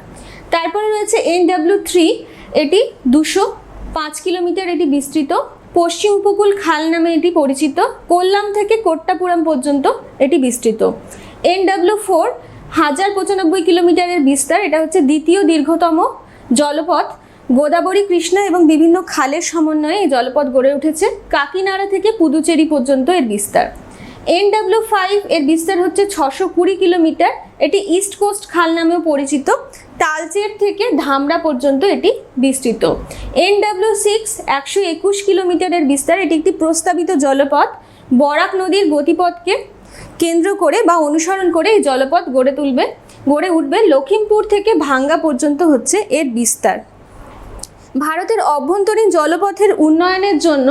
তারপরে রয়েছে NW3, এটি 205 কিলোমিটার এটি বিস্তৃত। পশ্চিম উপকূল খাল নামে এটি পরিচিত। কোল্লাম থেকে কোট্টাপুরম পর্যন্ত এটি বিস্তৃত। NW4 1095 কিলোমিটারের বিস্তার। এটা হচ্ছে দ্বিতীয় দীর্ঘতম জলপথ। গোদাবরী, কৃষ্ণা এবং বিভিন্ন খালের সমন্বয়ে এই জলপথ গড়ে উঠেছে। কাকিনাড়া থেকে পুদুচেরি পর্যন্ত এর বিস্তার। NW5 এর বিস্তার হচ্ছে 620 কিলোমিটার। এটি ইস্ট কোস্ট খাল নামেও পরিচিত। তালচের থেকে ধামরা পর্যন্ত এটি বিস্তৃত। NW6 121 কিলোমিটারের বিস্তার। এটি একটি প্রস্তাবিত জলপথ। বরাক নদীর গতিপথকে কেন্দ্র করে বা অনুসরণ করে এই জলপথ গড়ে উঠবে। লখিমপুর থেকে ভাঙ্গা পর্যন্ত হচ্ছে এর বিস্তার। ভারতের অভ্যন্তরীণ জলপথের উন্নয়নের জন্য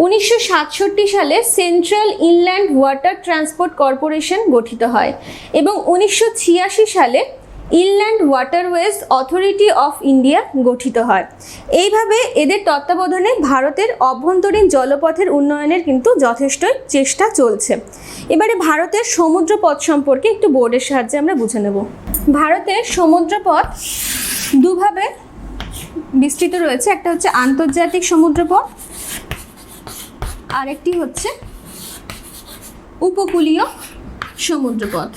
1967 সালে central inland water transport corporation গঠিত হয় এবং 1986 সালে inland waterways authority of India গঠিত হয়। এইভাবে এদের তত্ত্বাবধানে ভারতের অভ্যন্তরীণ জলপথের উন্নয়নের কিন্তু যথেষ্ট চেষ্টা চলছে। এবারে ভারতের সমুদ্রপথ সম্পর্কে একটু বোর্ডের সাহায্যে আমরা বুঝে নেব। ভারতের সমুদ্রপথ দুভাবে বিস্তৃত রয়েছে, একটা হচ্ছে আন্তর্জাতিক সমুদ্রপথ আর একটি হচ্ছে উপকূলীয় সমুদ্রপথ।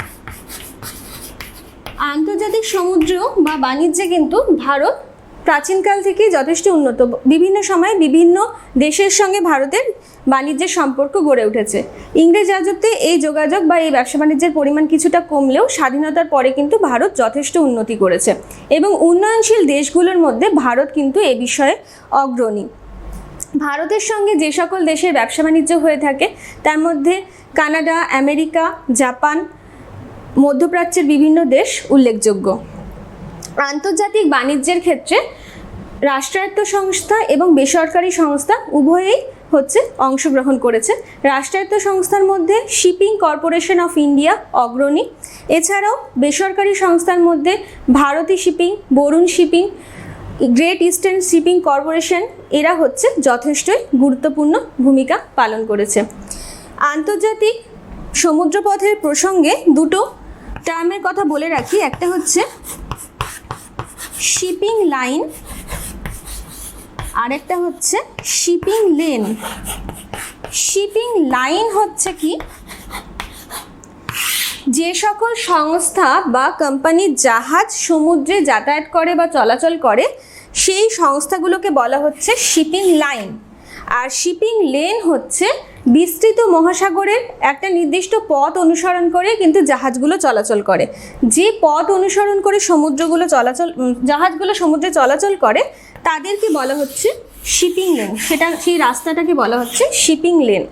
আন্তর্জাতিক সমুদ্র বা বাণিজ্যে কিন্তু ভারত প্রাচীনকাল থেকেই যথেষ্ট উন্নত। বিভিন্ন সময়ে বিভিন্ন দেশের সঙ্গে ভারতের বাণিজ্যের সম্পর্ক গড়ে উঠেছে। ইংরেজ রাজত্বে এই যোগাযোগ বা এই ব্যবসা বাণিজ্যের পরিমাণ কিছুটা কমলেও স্বাধীনতার পরে কিন্তু ভারত যথেষ্ট উন্নতি করেছে এবং উন্নয়নশীল দেশগুলোর মধ্যে ভারত কিন্তু এ বিষয়ে অগ্রণী। ভারতের সঙ্গে যে সকল দেশের ব্যবসা বাণিজ্য হয়ে থাকে তার মধ্যে কানাডা, আমেরিকা, জাপান, মধ্যপ্রাচ্যের বিভিন্ন দেশ উল্লেখযোগ্য। আন্তর্জাতিক বাণিজ্যের ক্ষেত্রে রাষ্ট্রায়ত্ত সংস্থা এবং বেসরকারি সংস্থা উভয়েই হচ্ছে অংশগ্রহণ করেছে। রাষ্ট্রায়ত্ত সংস্থার মধ্যে শিপিং কর্পোরেশন অফ ইন্ডিয়া অগ্রণী। এছাড়াও বেসরকারি সংস্থার মধ্যে Bharati shipping, Varun shipping, great eastern shipping corporation এরা হচ্ছে যথেষ্টই গুরুত্বপূর্ণ ভূমিকা পালন করেছে। আন্তর্জাতিক সমুদ্রপথের প্রসঙ্গে দুটো টার্মের কথা বলে রাখি, একটা হচ্ছে শিপিং লাইন আর একটা হচ্ছে শিপিং লেন। শিপিং লাইন হচ্ছে কি, যে সকল সংস্থা বা কোম্পানির জাহাজ সমুদ্রে যাতায়াত করে বা চলাচল করে সেই সংস্থাগুলোকে বলা হচ্ছে শিপিং লাইন। আর শিপিং লেন হচ্ছে বিস্তৃত মহাসাগরের একটা নির্দিষ্ট পথ অনুসরণ করে কিন্তু জাহাজগুলো চলাচল করে। যে পথ অনুসরণ করে জাহাজগুলো সমুদ্রে চলাচল করে তাদেরকে বলা হচ্ছে শিপিং লেন। সেই রাস্তাটাকে বলা হচ্ছে শিপিং লেন।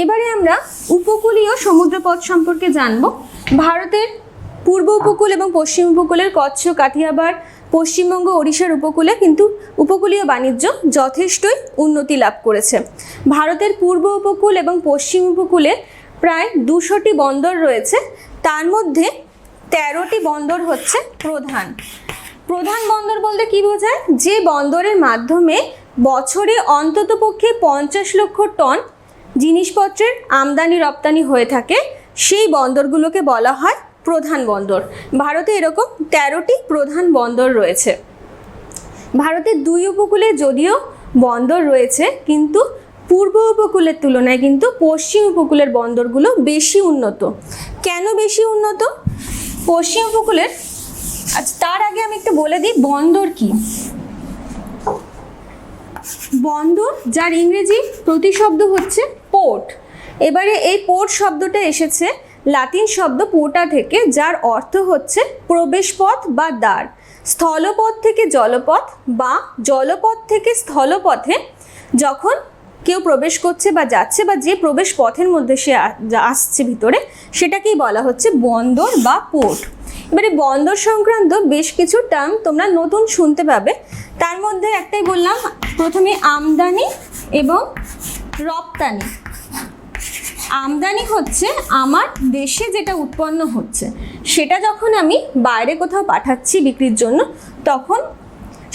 এবারে আমরা উপকূলীয় সমুদ্রপথ সম্পর্কে জানব। ভারতের পূর্ব উপকূল এবং পশ্চিম উপকূলের কচ্ছ, কাঠিয়াবাড়, পশ্চিমবঙ্গ, ওড়িশার উপকূলে কিন্তু উপকূলীয় বাণিজ্য যথেষ্টই উন্নতি লাভ করেছে। ভারতের পূর্ব উপকূল এবং পশ্চিম উপকূলে প্রায় 200টি বন্দর রয়েছে। তার মধ্যে 13টি বন্দর হচ্ছে প্রধান। প্রধান বন্দর বলতে কি বোঝায়? যে বন্দরের মাধ্যমে বছরে অন্ততপক্ষে 50 লক্ষ টন জিনিসপত্রের আমদানি রপ্তানি হয়ে থাকে, সেই বন্দরগুলোকে বলা হয় প্রধান বন্দর। ভারতে এরকম 13টি প্রধান বন্দর রয়েছে। ভারতের 2 উপকূলে যদিও বন্দর রয়েছে, কিন্তু পূর্ব উপকূলের তুলনায় কিন্তু পশ্চিম উপকূলের বন্দরগুলো বেশি উন্নত। কেন বেশি উন্নত? পশ্চিম উপকূলের, আচ্ছা তার আগে আমি একটু বলে দিই বন্দর কি। বন্দর, যার ইংরেজি প্রতিশব্দ হচ্ছে পোর্ট। এবারে এই পোর্ট শব্দটা এসেছে লাতিন শব্দ পোর্টা থেকে, যার অর্থ হচ্ছে প্রবেশপথ বা দ্বার। স্থলপথ থেকে জলপথ বা জলপথ থেকে স্থলপথে যখন কেউ প্রবেশ করছে বা যাচ্ছে, বা যে প্রবেশ পথের মধ্যে সে আসছে ভিতরে, সেটাকেই বলা হচ্ছে বন্দর বা পোর্ট। এবারে বন্দর সংক্রান্ত বেশ কিছু টার্ম তোমরা নতুন শুনতে পাবে। তার মধ্যে একটাই বললাম, প্রথমে আমদানি এবং রপ্তানি। আমদানি হচ্ছে আমার দেশে যেটা উৎপন্ন হচ্ছে, সেটা যখন আমি বাইরে কোথাও পাঠাচ্ছি বিক্রির জন্য, তখন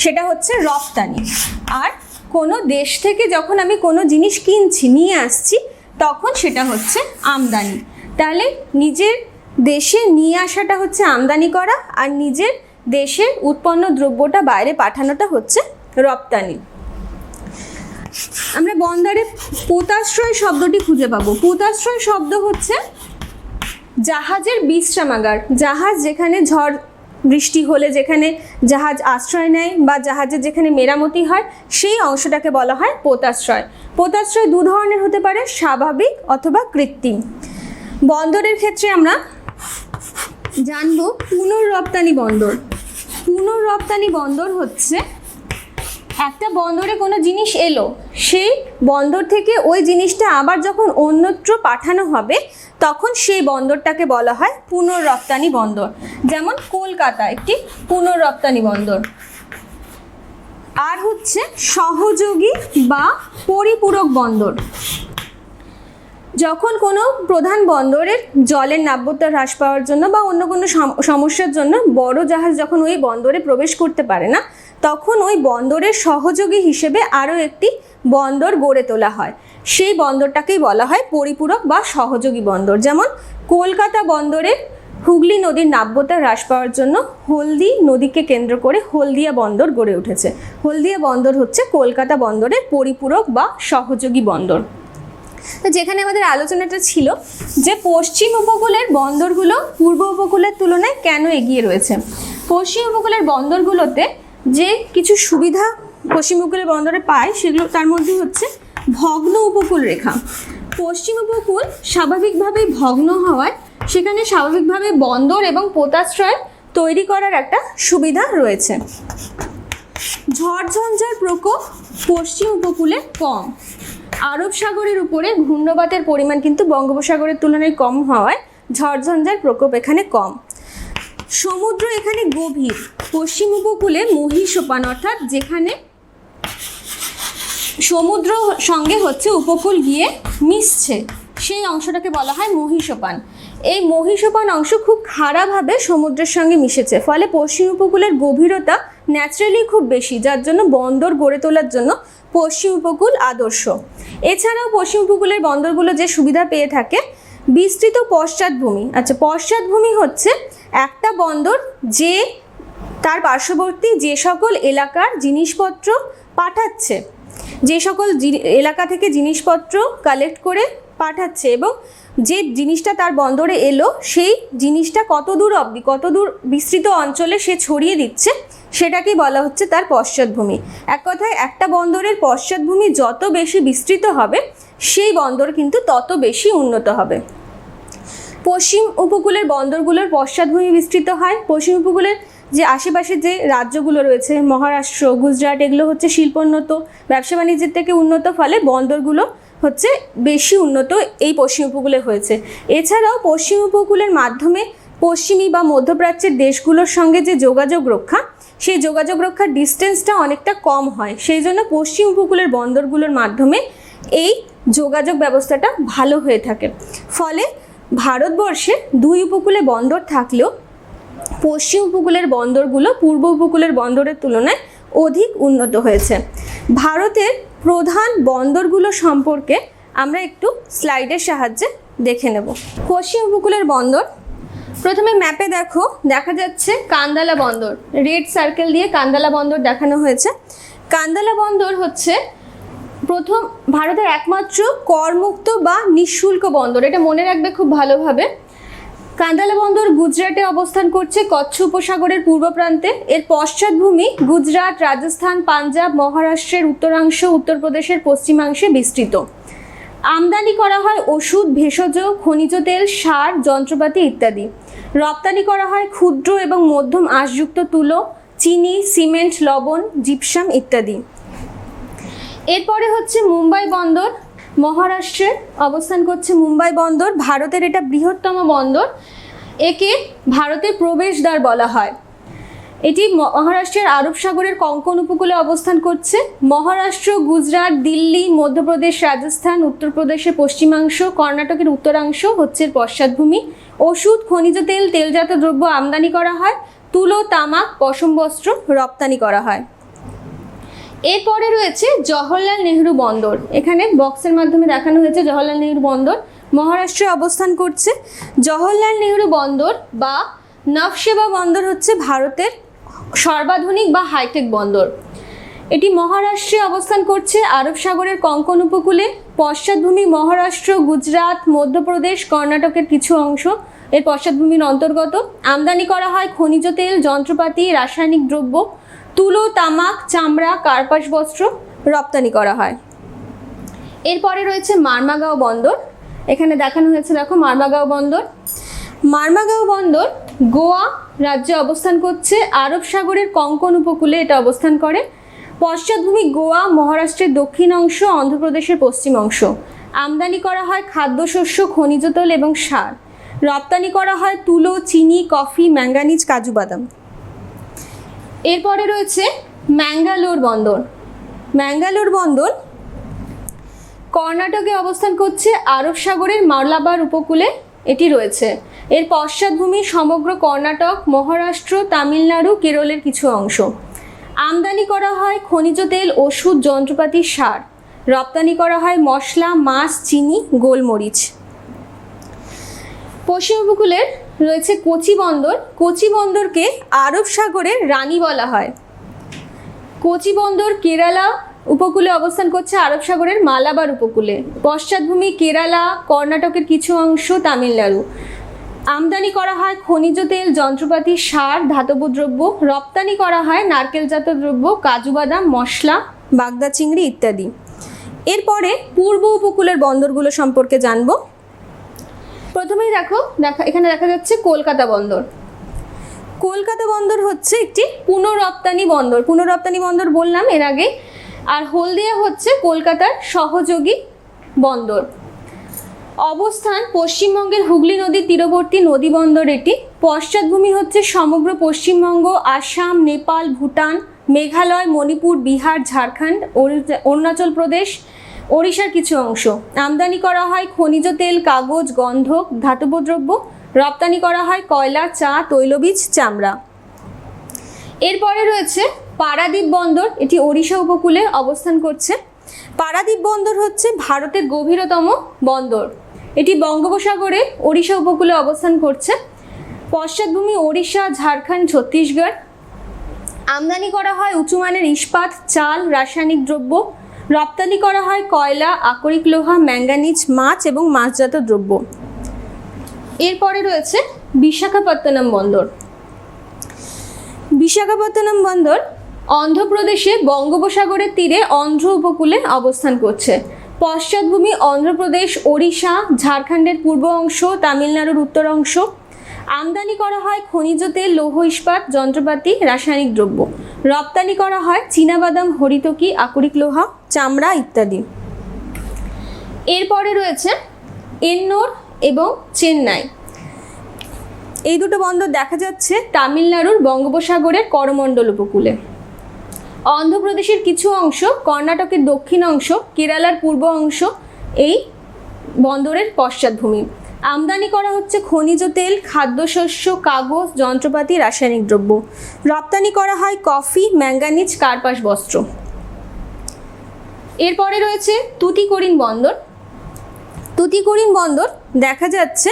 সেটা হচ্ছে রপ্তানি। আর কোনো দেশ থেকে যখন আমি কোনো জিনিস কিনছি, নিয়ে আসছি, তখন সেটা হচ্ছে আমদানি। তাহলে নিজের দেশে নিয়ে আসাটা হচ্ছে আমদানি করা, আর নিজের দেশে উৎপন্ন দ্রব্যটা বাইরে পাঠানোটা হচ্ছে রপ্তানি। আমরা বন্দরে পোতাশ্রয় শব্দটি খুঁজে পাবো। পোতাশ্রয় শব্দ হচ্ছে জাহাজের বিশ্রামাগার। জাহাজ যেখানে ঝড় বৃষ্টি হলে যেখানে জাহাজ আশ্রয় নেয় বা জাহাজের যেখানে মেরামতি হয়, সেই অংশটাকে বলা হয় পোতাশ্রয়। পোতাশ্রয় 2 ধরনের হতে পারে, স্বাভাবিক অথবা কৃত্রিম। বন্দরের ক্ষেত্রে আমরা জানবো পুনর্রপ্তানি বন্দর। পুনর্রপ্তানি বন্দর হচ্ছে একটা বন্দরে কোনো জিনিস এলো, সেই বন্দর থেকে ওই জিনিসটা আবার যখন অন্যত্র পাঠানো হবে, তখন সেই বন্দরটাকে বলা হয় পুনর্রপ্তানি বন্দর। যেমন কলকাতা একটি পুনর্রপ্তানি বন্দর। আর হচ্ছে সহযোগী বা পরিপূরক বন্দর। যখন কোনো প্রধান বন্দরের জলের নাব্যতা হ্রাস পাওয়ার জন্য বা অন্য কোনো সমস্যার জন্য বড় জাহাজ যখন ওই বন্দরে প্রবেশ করতে পারে না, তখন ওই বন্দরের সহযোগী হিসেবে আরও একটি বন্দর গড়ে তোলা হয়। সেই বন্দরটাকেই বলা হয় পরিপূরক বা সহযোগী বন্দর। যেমন কলকাতা বন্দরে হুগলি নদীর নাব্যতা হ্রাস পাওয়ার জন্য হলদি নদীকে কেন্দ্র করে হলদিয়া বন্দর গড়ে উঠেছে। হলদিয়া বন্দর হচ্ছে কলকাতা বন্দরের পরিপূরক বা সহযোগী বন্দর। তো যেখানে আমাদের আলোচনাটা ছিল যে পশ্চিম উপকূলের বন্দরগুলো পূর্ব উপকূলের তুলনায় কেন এগিয়ে রয়েছে। পশ্চিম উপকূলের বন্দরগুলোতে যে কিছু সুবিধা পশ্চিম উপকূলের বন্দরে পায়, সেগুলো তার মধ্যে হচ্ছে ভগ্ন উপকূল রেখা। পশ্চিম উপকূল স্বাভাবিকভাবেই ভগ্ন হওয়ায় সেখানে স্বাভাবিকভাবে বন্দর এবং পোতাশ্রয় তৈরি করার একটা সুবিধা রয়েছে। ঝড়ঝঞ্ঝার প্রকোপ পশ্চিম উপকূলে কম। আরব সাগরের উপরে ঘূর্ণবাতের পরিমাণ কিন্তু বঙ্গোপসাগরের তুলনায় কম হওয়ায় ঝড়ঝঞ্ঝার প্রকোপ এখানে কম। সমুদ্র এখানে গভীর। পশ্চিম উপকূলে মহীসোপান, অর্থাৎ যেখানে সমুদ্র সঙ্গে হচ্ছে উপকূল গিয়ে মিশছে, সেই অংশটাকে বলা হয় মহীসোপান। এই মহীসোপান অংশ খুব খাড়াভাবে সমুদ্রের সঙ্গে মিশেছে, ফলে পশ্চিম উপকূলের গভীরতা ন্যাচারালি খুব বেশি, যার জন্য বন্দর গড়ে তোলার জন্য পশ্চিম উপকূল আদর্শ। এছাড়াও পশ্চিম উপকূলের বন্দরগুলো যে সুবিধা পেয়ে থাকে, বিস্তৃত পশ্চাৎভূমি। আচ্ছা, পশ্চাৎভূমি হচ্ছে একটা বন্দর যে তার পার্শ্ববর্তী যে সকল এলাকার জিনিসপত্র পাঠাচ্ছে, যে সকল এলাকা থেকে জিনিসপত্র কালেক্ট করে পাঠাচ্ছে এবং যে জিনিসটা তার বন্দরে এলো সেই জিনিসটা কত দূর অবধি, কত দূর বিস্তৃত অঞ্চলে সে ছড়িয়ে দিচ্ছে, সেটাকেই বলা হচ্ছে তার পশ্চাৎভূমি। এক কথায় একটা বন্দরের পশ্চাৎভূমি যত বেশি বিস্তৃত হবে সেই বন্দর কিন্তু তত বেশি উন্নত হবে। পশ্চিম উপকূলের বন্দরগুলোর পশ্চাৎভূমি বিস্তৃত হয়। পশ্চিম উপকূলের যে আশেপাশে যে রাজ্যগুলো রয়েছে, মহারাষ্ট্র, গুজরাট, এগুলো হচ্ছে শিল্পোন্নত, ব্যবসা বাণিজ্যের থেকে উন্নত, ফলে বন্দরগুলো হচ্ছে বেশি উন্নত এই পশ্চিম উপকূলে হয়েছে। এছাড়াও পশ্চিম উপকূলের মাধ্যমে পশ্চিমী বা মধ্যপ্রাচ্যের দেশগুলোর সঙ্গে যে যোগাযোগ রক্ষা, সেই যোগাযোগ রক্ষার ডিস্টেন্সটা অনেকটা কম হয়, সেই জন্য পশ্চিম উপকূলের বন্দরগুলোর মাধ্যমে এই যোগাযোগ ব্যবস্থাটা ভালো হয়ে থাকে। ফলে ভারতবর্ষে দুই উপকূলে বন্দর থাকলেও পশ্চিম উপকূলের বন্দরগুলো পূর্ব উপকূলের বন্দরের তুলনায় অধিক উন্নত হয়েছে। ভারতের প্রধান বন্দরগুলো সম্পর্কে আমরা একটু স্লাইডের সাহায্যে দেখে নেব। পশ্চিম উপকূলের বন্দর, প্রথমে ম্যাপে দেখা যাচ্ছে কান্দালা বন্দর, রেড সার্কেল দিয়ে কান্দালা বন্দর দেখানো হয়েছে। কান্দালা বন্দর হচ্ছে প্রথম ভারতের একমাত্র করমুক্ত বা নিঃশুল্ক বন্দর, এটা মনে রাখবে খুব ভালোভাবে। কান্দালা বন্দর গুজরাটে অবস্থান করছে, কচ্ছ উপসাগরের পূর্ব প্রান্তে। এর পশ্চাৎভূমি গুজরাট, রাজস্থান, পাঞ্জাব, মহারাষ্ট্রের উত্তরাংশ, উত্তরপ্রদেশের পশ্চিমাংশে বিস্তৃত। আমদানি করা হয় ওষুধ, ভেষজ, খনিজ তেল, সার, যন্ত্রপাতি ইত্যাদি। রপ্তানি করা হয় ক্ষুদ্র এবং মধ্যম আঁশযুক্ত তুলো, চিনি, সিমেন্ট, লবণ, জিপসাম ইত্যাদি। এরপরে হচ্ছে মুম্বাই বন্দর, মহারাষ্ট্রে অবস্থান করছে মুম্বাই বন্দর। ভারতের এটা বৃহত্তম বন্দর, একে ভারতের প্রবেশদ্বার বলা হয়। এটি মহারাষ্ট্রের আরব সাগরের কোঙ্কণ উপকূলে অবস্থান করছে। মহারাষ্ট্র, গুজরাট, দিল্লি, মধ্যপ্রদেশ, রাজস্থান, উত্তরপ্রদেশের পশ্চিমাংশ, কর্ণাটকের উত্তরাংশ হচ্ছে পশ্চাৎভূমি। ওষুধ, খনিজ তেল, তেলজাত দ্রব্য আমদানি করা হয়। তুলো, তামাক, পশম বস্ত্র রপ্তানি করা হয়। এরপরে রয়েছে জওহরলাল নেহরু বন্দর, এখানে বক্সের মাধ্যমে দেখানো হয়েছে জওহরলাল নেহরু বন্দর, মহারাষ্ট্রে অবস্থান করছে। জওহরলাল নেহরু বন্দর বা নভসেবা বন্দর হচ্ছে ভারতের সর্বাধুনিক বা হাইটেক বন্দর। এটি মহারাষ্ট্রে অবস্থান করছে, আরব সাগরের কোঙ্কণ উপকূলে। পশ্চাৎভূমি মহারাষ্ট্র, গুজরাট, মধ্যপ্রদেশ, কর্ণাটকের কিছু অংশ এর পশ্চাৎভূমির অন্তর্গত। আমদানি করা হয় খনিজ তেল, যন্ত্রপাতি, রাসায়নিক দ্রব্য, তুলো, তামাক, চামড়া, কার্পাস বস্ত্র রপ্তানি করা হয়। এরপরে রয়েছে মারমাগাঁও বন্দর, এখানে দেখানো হয়েছে, দেখো মারমাগাঁও বন্দর। মারমাগাঁও বন্দর গোয়া রাজ্যে অবস্থান করছে, আরব সাগরের কোঙ্কণ উপকূলে এটা অবস্থান করে। পশ্চাৎভূমি গোয়া, মহারাষ্ট্রের দক্ষিণ অংশ, অন্ধ্রপ্রদেশের পশ্চিম অংশ। আমদানি করা হয় খাদ্যশস্য, খনিজ তেল এবং সার। রপ্তানি করা হয় তুলো, চিনি, কফি, ম্যাঙ্গানিজ, কাজু বাদাম। এরপরে রয়েছে ম্যাঙ্গালোর বন্দর। ম্যাঙ্গালোর বন্দর কর্ণাটকে অবস্থান করছে, আরব সাগরের মালাবার উপকূলে এটি রয়েছে। এর পশ্চাৎভূমি সমগ্র কর্ণাটক, মহারাষ্ট্র, তামিলনাড়ু, কেরলের কিছু অংশ। আমদানি করা হয় খনিজ তেল, ওষুধ, যন্ত্রপাতি, সার। রপ্তানি করা হয় মশলা, মাছ, চিনি, গোলমরিচ। পশ্চিম উপকূলের রয়েছে কোচি বন্দর। কোচি বন্দরকে আরব সাগরের রানী বলা হয়। কোচি বন্দর কেরালা উপকূলে অবস্থান করছে, আরব সাগরের মালাবার উপকূলে। পশ্চাৎভূমি কেরালা, কর্ণাটকের কিছু অংশ, তামিলনাড়ু। আমদানি করা হয় খনিজ তেল, যন্ত্রপাতি, সার, ধাতব দ্রব্য। রপ্তানি করা হয় নারকেলজাত দ্রব্য, কাজু বাদাম, মশলা, বাগদা চিংড়ি ইত্যাদি। এরপরে পূর্ব উপকূলের বন্দরগুলো সম্পর্কে জানবো। প্রথমেই এখানে দেখা যাচ্ছে কলকাতা বন্দর। কলকাতা বন্দর হচ্ছে একটি পুনঃরপ্তানি বন্দর। পুনঃরপ্তানি বন্দর বললাম এর আগে। আর হলদিয়া হচ্ছে কলকাতার সহযোগী বন্দর। অবস্থান পশ্চিমবঙ্গের হুগলি নদীর তীরবর্তী নদী বন্দর এটি। পশ্চাৎভূমি হচ্ছে সমগ্র পশ্চিমবঙ্গ, আসাম, নেপাল, ভুটান, মেঘালয়, মণিপুর, বিহার, ঝাড়খণ্ড, অরুণাচল প্রদেশ, ওড়িশার কিছু অংশ। আমদানি করা হয় খনিজ তেল, কাগজ, গন্ধক, ধাতব দ্রব্য। রপ্তানি করা হয় কয়লা, চা, তৈলবীজ, চামড়া। এরপরে রয়েছে পারাদ্বীপ বন্দর, এটি ওড়িশা উপকূলে অবস্থান করছে। পারাদ্বীপ বন্দর হচ্ছে ভারতের গভীরতম বন্দর। এটি বঙ্গোপসাগরে ওড়িশা উপকূলে অবস্থান করছে। পশ্চাৎভূমি ওড়িশা, ঝাড়খণ্ড, ছত্তিশগড়। আমদানি করা হয় উঁচুমানের ইস্পাত, চাল, রাসায়নিক দ্রব্য। রপ্তানি করা হয় কয়লা, আকরিক লোহা, ম্যাঙ্গানিজ, মাছ এবং মাছজাত দ্রব্য। এরপরে রয়েছে বিশাখাপত্তনম বন্দর। বিশাখাপত্তনম বন্দর অন্ধ্রপ্রদেশে বঙ্গোপসাগরের তীরে অন্ধ্র উপকূলে অবস্থান করছে। পশ্চাৎভূমি অন্ধ্রপ্রদেশ, ওড়িশা, ঝাড়খণ্ডের পূর্ব অংশ, তামিলনাড়ুর উত্তর অংশ। আমদানি করা হয় খনিজ তেল, লৌহ ইস্পাত, যন্ত্রপাতি, রাসায়নিক দ্রব্য। রপ্তানি করা হয় চীনাবাদাম, হরিতকি, আকরিক লোহা, চামড়া ইত্যাদি। এরপরে রয়েছে এন্নোর এবং চেন্নাই। এই দুটো বন্দর দেখা যাচ্ছে তামিলনাড়ুর বঙ্গোপসাগরের করমণ্ডল উপকূলে। অন্ধ্রপ্রদেশের কিছু অংশ, কর্ণাটকের দক্ষিণ অংশ, কেরালার পূর্ব অংশ এই বন্দরের পশ্চাৎভূমি। আমদানি করা হচ্ছে খনিজ তেল, খাদ্যশস্য, কাগজ, যন্ত্রপাতি, রাসায়নিক দ্রব্য। রপ্তানি করা হয় কফি, ম্যাঙ্গানিজ, কার্পাস বস্ত্র। এরপরে রয়েছে তুতিকোরিন বন্দর। তুতিকোরিন বন্দর দেখা যাচ্ছে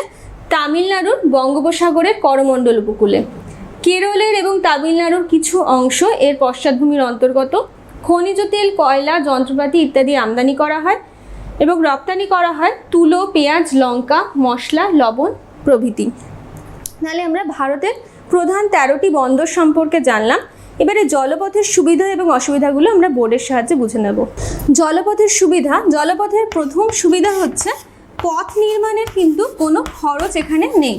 তামিলনাড়ুর বঙ্গোপসাগরের করমণ্ডল উপকূলে। কেরলের এবং তামিলনাড়ুর কিছু অংশ এর পশ্চাৎভূমির অন্তর্গত। খনিজ তেল, কয়লা, যন্ত্রপাতি ইত্যাদি আমদানি করা হয় এবং রপ্তানি করা হয় তুলো, পেঁয়াজ, লঙ্কা, মশলা, লবণ প্রভৃতি। তাহলে আমরা ভারতের প্রধান 13টি বন্দর সম্পর্কে জানলাম। এবারে জলপথের সুবিধা এবং অসুবিধাগুলো আমরা বোর্ডের সাহায্যে বুঝে নেব। জলপথের সুবিধা, জলপথের প্রথম সুবিধা হচ্ছে পথ নির্মাণের কিন্তু কোনো খরচ এখানে নেই।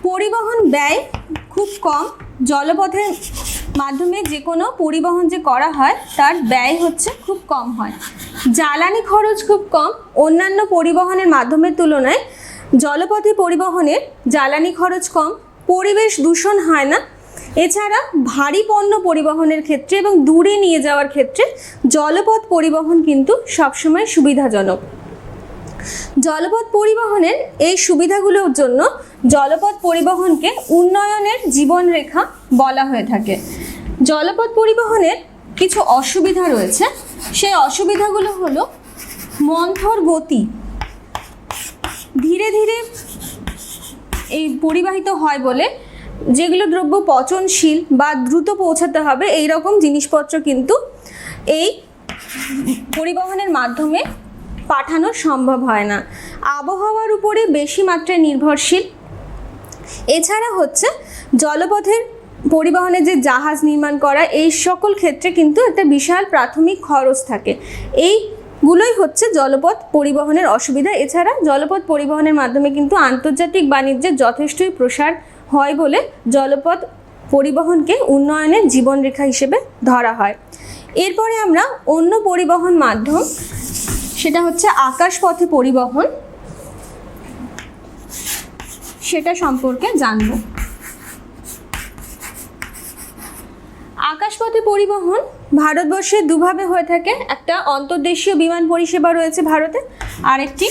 পরিবহন ব্যয় খুব কম। জলপথের মাধ্যমে যে কোনো পরিবহন যে করা হয় তার ব্যয় হচ্ছে খুব কম হয়। জ্বালানি খরচ খুব কম। অন্যান্য পরিবহনের মাধ্যমের তুলনায় জলপথে পরিবহনের জ্বালানি খরচ কম। পরিবেশ দূষণ হয় না। এছাড়া ভারী পণ্য পরিবহনের ক্ষেত্রে এবং দূরে নিয়ে যাওয়ার ক্ষেত্রে জলপথ পরিবহন কিন্তু সবসময় সুবিধাজনক। জলপথ পরিবহনের এই সুবিধাগুলোর জন্য জলপথ পরিবহনকে উন্নয়নের জীবনরেখা বলা হয়ে থাকে। জলপথ পরিবহনের কিছু অসুবিধা রয়েছে। সেই অসুবিধাগুলো হলো মন্থর গতি, ধীরে ধীরে এই পরিবাহিত হয় বলে যেগুলো দ্রব্য পচনশীল বা দ্রুত পৌঁছাতে হবে এই রকম জিনিসপত্র কিন্তু এই পরিবহনের মাধ্যমে পাঠানো সম্ভব হয় না। আবহাওয়ার উপরে বেশি মাত্রায় নির্ভরশীল। এছাড়া হচ্ছে জলপথের পরিবহনে যে জাহাজ নির্মাণ করা এই সকল ক্ষেত্রে কিন্তু একটা বিশাল প্রাথমিক খরচ থাকে। এইগুলোই হচ্ছে জলপথ পরিবহনের অসুবিধা। এছাড়া জলপথ পরিবহনের মাধ্যমে কিন্তু আন্তর্জাতিক বাণিজ্যের যথেষ্টই প্রসার হয় বলে জলপথ পরিবহনকে উন্নয়নের জীবনরেখা হিসেবে ধরা হয়। এরপরে আমরা অন্য পরিবহন মাধ্যম, সেটা হচ্ছে আকাশপথে পরিবহন, সেটা সম্পর্কে জানব। আকাশপথে পরিবহন ভারতবর্ষে দুভাবে হয়ে থাকে। একটা অন্তর্দেশীয় বিমান পরিষেবা রয়েছে ভারতে, আরেকটি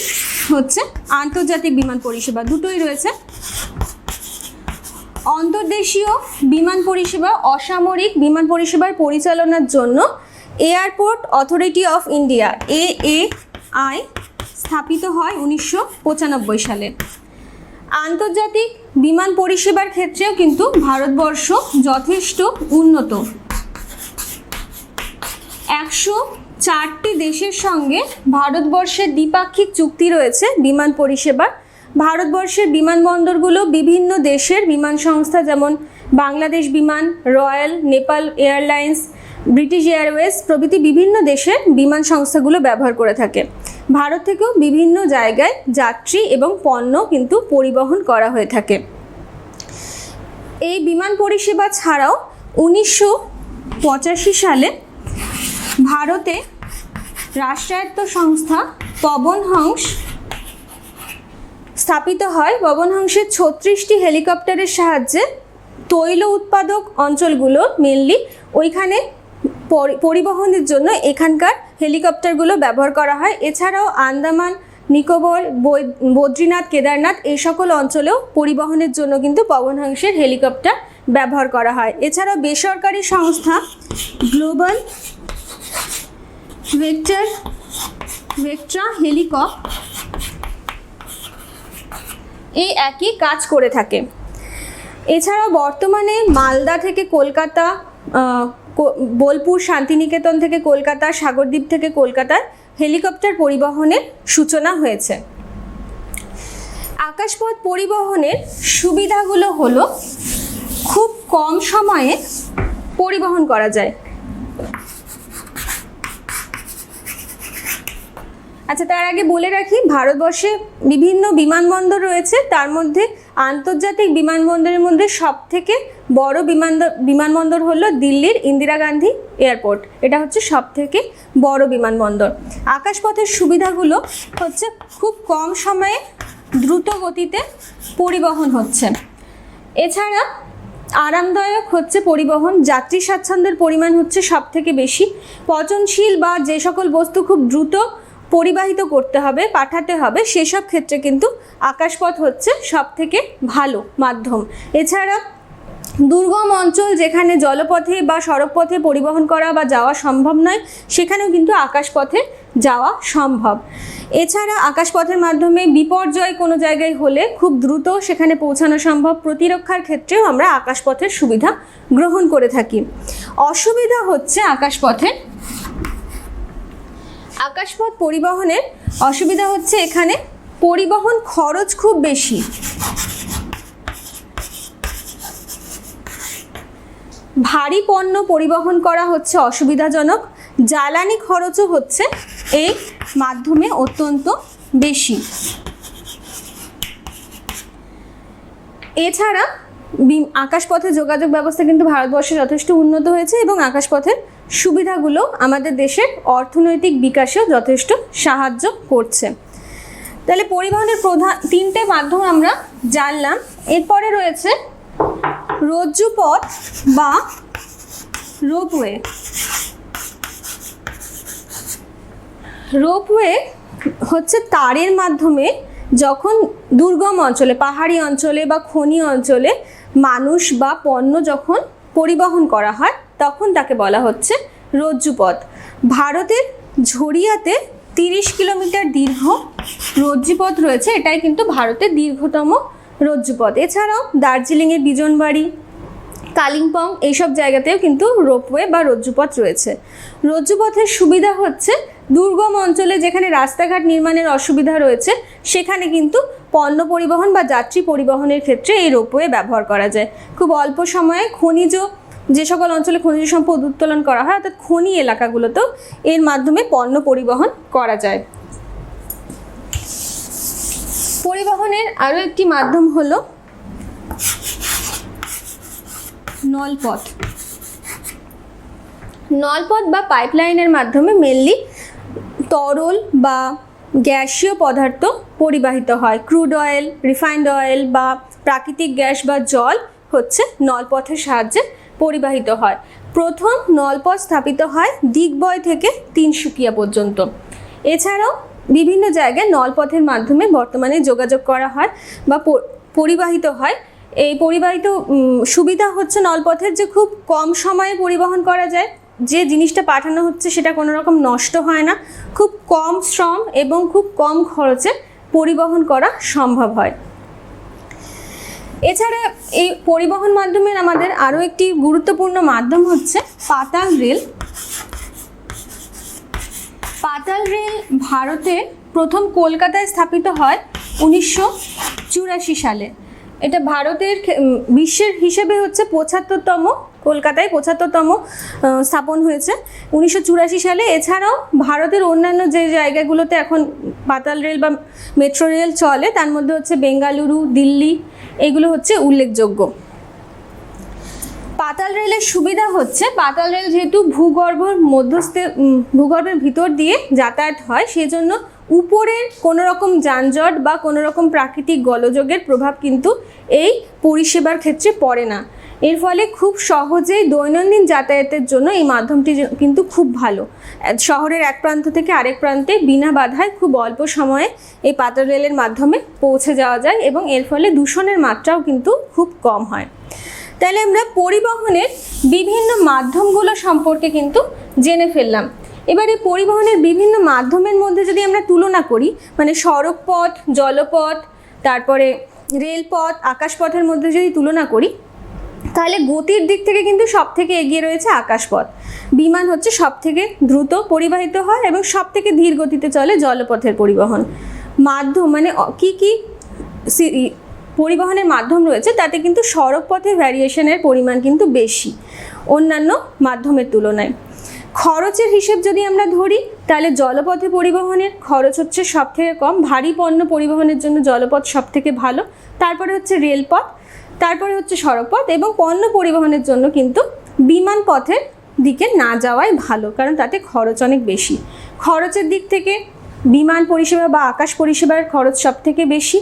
হচ্ছে আন্তর্জাতিক বিমান পরিষেবা, দুটোই রয়েছে। অন্তর্দেশীয় বিমান পরিষেবা অসামরিক বিমান পরিষেবার পরিচালনার জন্য airport authority of India AAI স্থাপিত হয় 1995 সালে। আন্তর্জাতিক বিমান পরিষেবার ক্ষেত্রেও কিন্তু ভারতবর্ষ যথেষ্ট উন্নত। 104টি দেশের সঙ্গে ভারতবর্ষের দ্বিপাক্ষিক চুক্তি রয়েছে বিমান পরিষেবার। ভারতবর্ষের বিমানবন্দরগুলো বিভিন্ন দেশের বিমান সংস্থা যেমন বাংলাদেশ বিমান, royal, Nepal airlines, British Airways প্রভৃতি বিভিন্ন দেশের বিমান সংস্থাগুলো ব্যবহার করে থাকে। ভারত থেকেও বিভিন্ন জায়গায় যাত্রী এবং পণ্য কিন্তু পরিবহন করা হয়ে থাকে। এই বিমান পরিষেবা ছাড়াও 1985 সালে ভারতে রাষ্ট্রায়ত্ত সংস্থা পবন হংস স্থাপিত হয়। পবন হংসের 36টি হেলিকপ্টারের সাহায্যে তৈল উৎপাদক অঞ্চলগুলো মেনলি ওইখানে পরিবহনের জন্য এখানকার হেলিকপ্টারগুলো ব্যবহার করা হয়। এছাড়াও আন্দামান, নিকোবর, বদ্রীনাথ, কেদারনাথ এই সকল অঞ্চলেও পরিবহনের জন্য কিন্তু পবন হংসের হেলিকপ্টার ব্যবহার করা হয়। এছাড়াও বেসরকারি সংস্থা গ্লোবাল ভেক্ট্রা হেলিকপ্টার এই একই কাজ করে থাকে। এছাড়াও বর্তমানে মালদা থেকে কলকাতা, বোলপুর শান্তিনিকেতন থেকে কলকাতা, সাগরদ্বীপ থেকে কলকাতার হেলিকপ্টার পরিবহনের সূচনা হয়েছে। আকাশপথ পরিবহনের সুবিধাগুলো হলো খুব কম সময়ে পরিবহন করা যায়। আচ্ছা, তার আগে বলে রাখি, ভারতবর্ষে বিভিন্ন বিমানবন্দর রয়েছে, তার মধ্যে আন্তর্জাতিক বিমানবন্দরের মধ্যে সবথেকে বড় বিমানবন্দর হলো দিল্লির ইন্দিরা গান্ধী এয়ারপোর্ট। এটা হচ্ছে সবথেকে বড় বিমানবন্দর। আকাশপথের সুবিধাগুলো হচ্ছে খুব কম সময়ে দ্রুত গতিতে পরিবহন হচ্ছে। এছাড়া আরামদায়ক হচ্ছে পরিবহন, যাত্রী স্বাচ্ছন্দ্যের পরিমাণ হচ্ছে সবথেকে বেশি। পচনশীল বা যে সকল বস্তু খুব দ্রুত পরিবাহিত করতে হবে, পাঠাতে হবে, সেসব ক্ষেত্রে কিন্তু আকাশপথ হচ্ছে সবথেকে ভালো মাধ্যম। এছাড়া দুর্গম অঞ্চল যেখানে জলপথে বা সড়কপথে পরিবহন করা বা যাওয়া সম্ভব নয়, সেখানেও কিন্তু আকাশপথে যাওয়া সম্ভব। এছাড়া আকাশপথের মাধ্যমে বিপর্যয় কোনো জায়গায় হলে খুব দ্রুত সেখানে পৌঁছানো সম্ভব। প্রতিরক্ষার ক্ষেত্রেও আমরা আকাশপথের সুবিধা গ্রহণ করে থাকি। অসুবিধা হচ্ছে আকাশপথ পরিবহনের অসুবিধা হচ্ছে এখানে পরিবহন খরচ খুব বেশি। ভারী পণ্য পরিবহন করা হচ্ছে অসুবিধাজনক। জ্বালানি খরচও হচ্ছে এই মাধ্যমে অত্যন্ত বেশি। এছাড়া আকাশপথে যোগাযোগ ব্যবস্থা কিন্তু ভারতবর্ষে যথেষ্ট উন্নত হয়েছে এবং আকাশপথের সুবিধাগুলো আমাদের দেশের অর্থনৈতিক বিকাশেও যথেষ্ট সাহায্য করছে। তাহলে পরিবহনের প্রধান তিনটে মাধ্যম আমরা জানলাম। এরপরে রয়েছে রজ্জুপথ বা রোপওয়ে। রোপওয়ে হচ্ছে তারের মাধ্যমে যখন দুর্গম অঞ্চলে, পাহাড়ি অঞ্চলে বা খনি অঞ্চলে মানুষ বা পণ্য যখন পরিবহন করা হয় তখন তাকে বলা হচ্ছে রজ্জুপথ। ভারতের ঝরিয়াতে 30 কিলোমিটার দীর্ঘ রজ্জুপথ রয়েছে, এটাই কিন্তু ভারতের দীর্ঘতম রজ্জুপথ। এছাড়াও দার্জিলিংয়ের বিজনবাড়ি, কালিম্পং এইসব জায়গাতেও কিন্তু রোপওয়ে বা রজ্জুপথ রয়েছে। রজ্জুপথের সুবিধা হচ্ছে দুর্গম অঞ্চলে যেখানে রাস্তাঘাট নির্মাণের অসুবিধা রয়েছে সেখানে কিন্তু পণ্য পরিবহন বা যাত্রী পরিবহনের ক্ষেত্রে এই রোপওয়ে ব্যবহার করা যায়। খুব অল্প সময়ে যে সকল অঞ্চলে খনিজ সম্পদ উত্তোলন করা হয় অর্থাৎ খনি এলাকাগুলোতেও এর মাধ্যমে পণ্য পরিবহন করা যায়। পরিবহনের আরও একটি মাধ্যম হলো নলপথ। নলপথ বা পাইপলাইনের মাধ্যমে মেনলি তরল বা গ্যাসীয় পদার্থ পরিবাহিত হয়। ক্রুড অয়েল, রিফাইন্ড অয়েল বা প্রাকৃতিক গ্যাস বা জল হচ্ছে নলপথের সাহায্যে পরিবাহিত হয়। প্রথম নলপথ স্থাপিত হয় দিগবয় থেকে তিনসুকিয়া পর্যন্ত। এছাড়াও বিভিন্ন জায়গায় নলপথের মাধ্যমে বর্তমানে যোগাযোগ করা হয় বা পরিবাহিত হয়। এই পরিবাহিত সুবিধা হচ্ছে নলপথের যে খুব কম সময়ে পরিবহন করা যায়, যে জিনিসটা পাঠানো হচ্ছে সেটা কোনো রকম নষ্ট হয় না, খুব কম শ্রম এবং খুব কম খরচে পরিবহন করা সম্ভব হয়। এছাড়া এই পরিবহন মাধ্যমের আমাদের আরও একটি গুরুত্বপূর্ণ মাধ্যম হচ্ছে পাতাল রেল। পাতাল রেল ভারতে প্রথম কলকাতায় স্থাপিত হয় 1984 সালে। এটা ভারতের বিশ্বের হিসেবে হচ্ছে 75তম, কলকাতায় 75তম স্থাপন হয়েছে 1984 সালে। এছাড়াও ভারতের অন্যান্য যে জায়গাগুলোতে এখন পাতাল রেল বা মেট্রো রেল চলে তার মধ্যে হচ্ছে বেঙ্গালুরু, দিল্লি, এগুলো হচ্ছে উল্লেখযোগ্য। পাতাল রেলের সুবিধা হচ্ছে পাতাল রেল যেহেতু ভূগর্ভের ভিতর দিয়ে যাতায়াত হয়, সেজন্য উপরের কোনো রকম যানজট বা কোনো রকম প্রাকৃতিক গোলযোগের প্রভাব কিন্তু এই পরিষেবার ক্ষেত্রে পড়ে না। এর ফলে খুব সহজেই দৈনন্দিন যাতায়াতের জন্য এই মাধ্যমটি কিন্তু খুব ভালো। শহরের এক প্রান্ত থেকে আরেক প্রান্তে বিনা বাধায় খুব অল্প সময়ে এই পাতাল রেলের মাধ্যমে পৌঁছে যাওয়া যায় এবং এর ফলে দূষণের মাত্রাও কিন্তু খুব কম হয়। তাহলে আমরা পরিবহনের বিভিন্ন মাধ্যমগুলো সম্পর্কে কিন্তু জেনে ফেললাম। এবার এই পরিবহনের বিভিন্ন মাধ্যমের মধ্যে যদি আমরা তুলনা করি, মানে সড়ক পথ, জলপথ, তারপরে রেলপথ, আকাশপথের মধ্যে যদি তুলনা করি, তাহলে গতির দিক থেকে কিন্তু সব থেকে এগিয়ে রয়েছে আকাশপথ। বিমান হচ্ছে সব থেকে দ্রুত পরিবাহিত হয় এবং সব থেকে ধীর গতিতে চলে জলপথের পরিবহন। মাধ্যম মানে কি কি পরিবহনের মাধ্যম রয়েছে তাতে কিন্তু সড়ক পথে ভ্যারিয়েশনের পরিমাণ কিন্তু বেশি অন্যান্য মাধ্যমের তুলনায়। খরচের হিসেব যদি আমরা ধরি তাহলে জলপথে পরিবহনের খরচ হচ্ছে সব থেকে কম, ভারী পণ্য পরিবহনের জন্য জলপথ সব থেকে ভালো, তারপরে হচ্ছে রেলপথ, তারপরে হচ্ছে সড়কপথ এবং পণ্য পরিবহনের জন্য কিন্তু বিমান পথের দিকে না যাওয়াই ভালো, কারণ তাতে খরচ অনেক বেশি। খরচের দিক থেকে বিমান পরিষেবা বা আকাশ পরিষেবার খরচ সব থেকে বেশি,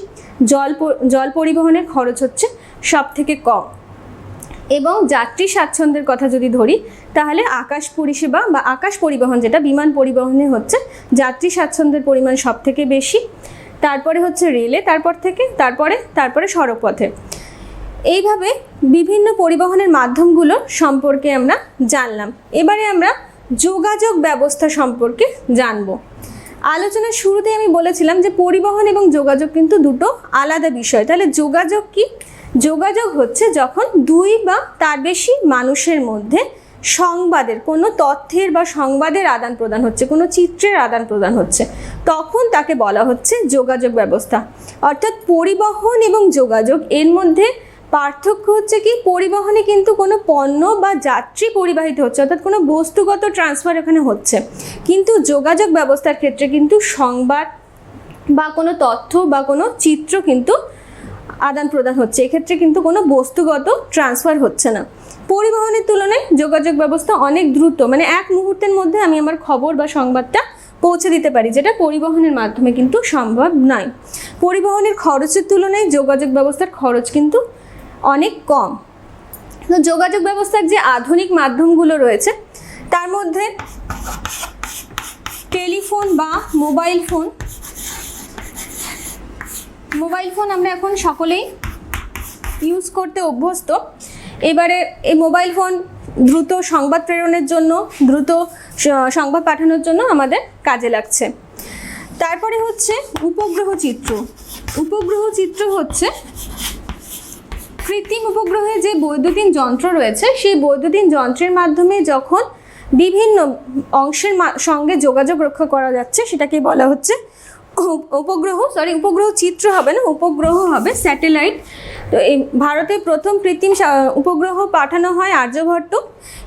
জল পরিবহনের খরচ হচ্ছে সব থেকে কম। এবং যাত্রী স্বাচ্ছন্দ্যের কথা যদি ধরি তাহলে আকাশ পরিষেবা বা আকাশ পরিবহন যেটা বিমান পরিবহনে হচ্ছে যাত্রী স্বাচ্ছন্দ্যের পরিমাণ সব থেকে বেশি, তারপরে হচ্ছে রেলে, তারপরে সড়কপথে। এইভাবে বিভিন্ন পরিবহনের মাধ্যমগুলো সম্পর্কে আমরা জানলাম। এবারে আমরা যোগাযোগ ব্যবস্থা সম্পর্কে জানব। আলোচনার শুরুতে আমি বলেছিলাম যে পরিবহন এবং যোগাযোগ কিন্তু দুটো আলাদা বিষয়। তাহলে যোগাযোগ কি? যোগাযোগ হচ্ছে যখন দুই বা তার বেশি মানুষের মধ্যে সংবাদের, কোনো তথ্যের বা সংবাদের আদান প্রদান হচ্ছে, কোনো চিত্রের আদান প্রদান হচ্ছে, তখন তাকে বলা হচ্ছে যোগাযোগ ব্যবস্থা। অর্থাৎ পরিবহন এবং যোগাযোগ এর মধ্যে পার্থক্য হচ্ছে কি, পরিবহনে কিন্তু কোনো পণ্য বা যাত্রী পরিবাহিত হচ্ছে, অর্থাৎ কোনো বস্তুগত ট্রান্সফার এখানে হচ্ছে, কিন্তু যোগাযোগ ব্যবস্থার ক্ষেত্রে কিন্তু সংবাদ বা কোনো তথ্য বা কোনো চিত্র কিন্তু আদান প্রদান হচ্ছে, এক্ষেত্রে কিন্তু কোনো বস্তুগত ট্রান্সফার হচ্ছে না। পরিবহনের তুলনায় যোগাযোগ ব্যবস্থা অনেক দ্রুত, মানে এক মুহূর্তের মধ্যে আমি আমার খবর বা সংবাদটা পৌঁছে দিতে পারি, যেটা পরিবহনের মাধ্যমে কিন্তু সম্ভব নয়। পরিবহনের খরচের তুলনায় যোগাযোগ ব্যবস্থার খরচ কিন্তু অনেক কম। তো যোগাযোগ ব্যবস্থার যে আধুনিক মাধ্যমগুলো রয়েছে তার মধ্যে টেলিফোন বা মোবাইল ফোন আমরা এখন সকলেই ইউজ করতে অভ্যস্ত। এবারে এই মোবাইল ফোন দ্রুত সংবাদ প্রেরণের জন্য, দ্রুত সংবাদ পাঠানোর জন্য আমাদের কাজে লাগছে। তারপরে হচ্ছে উপগ্রহ চিত্র হচ্ছে কৃত্রিম উপগ্রহে যে বৈদ্যুতিন যন্ত্র রয়েছে সেই বৈদ্যুতিন যন্ত্রের মাধ্যমে যখন বিভিন্ন অংশের সঙ্গে যোগাযোগ রক্ষা করা যাচ্ছে সেটাকে বলা হচ্ছে উপগ্রহ চিত্র হবে না, উপগ্রহ হবে স্যাটেলাইট। তো এই ভারতে প্রথম কৃত্রিম উপগ্রহ পাঠানো হয় আর্যভট্ট।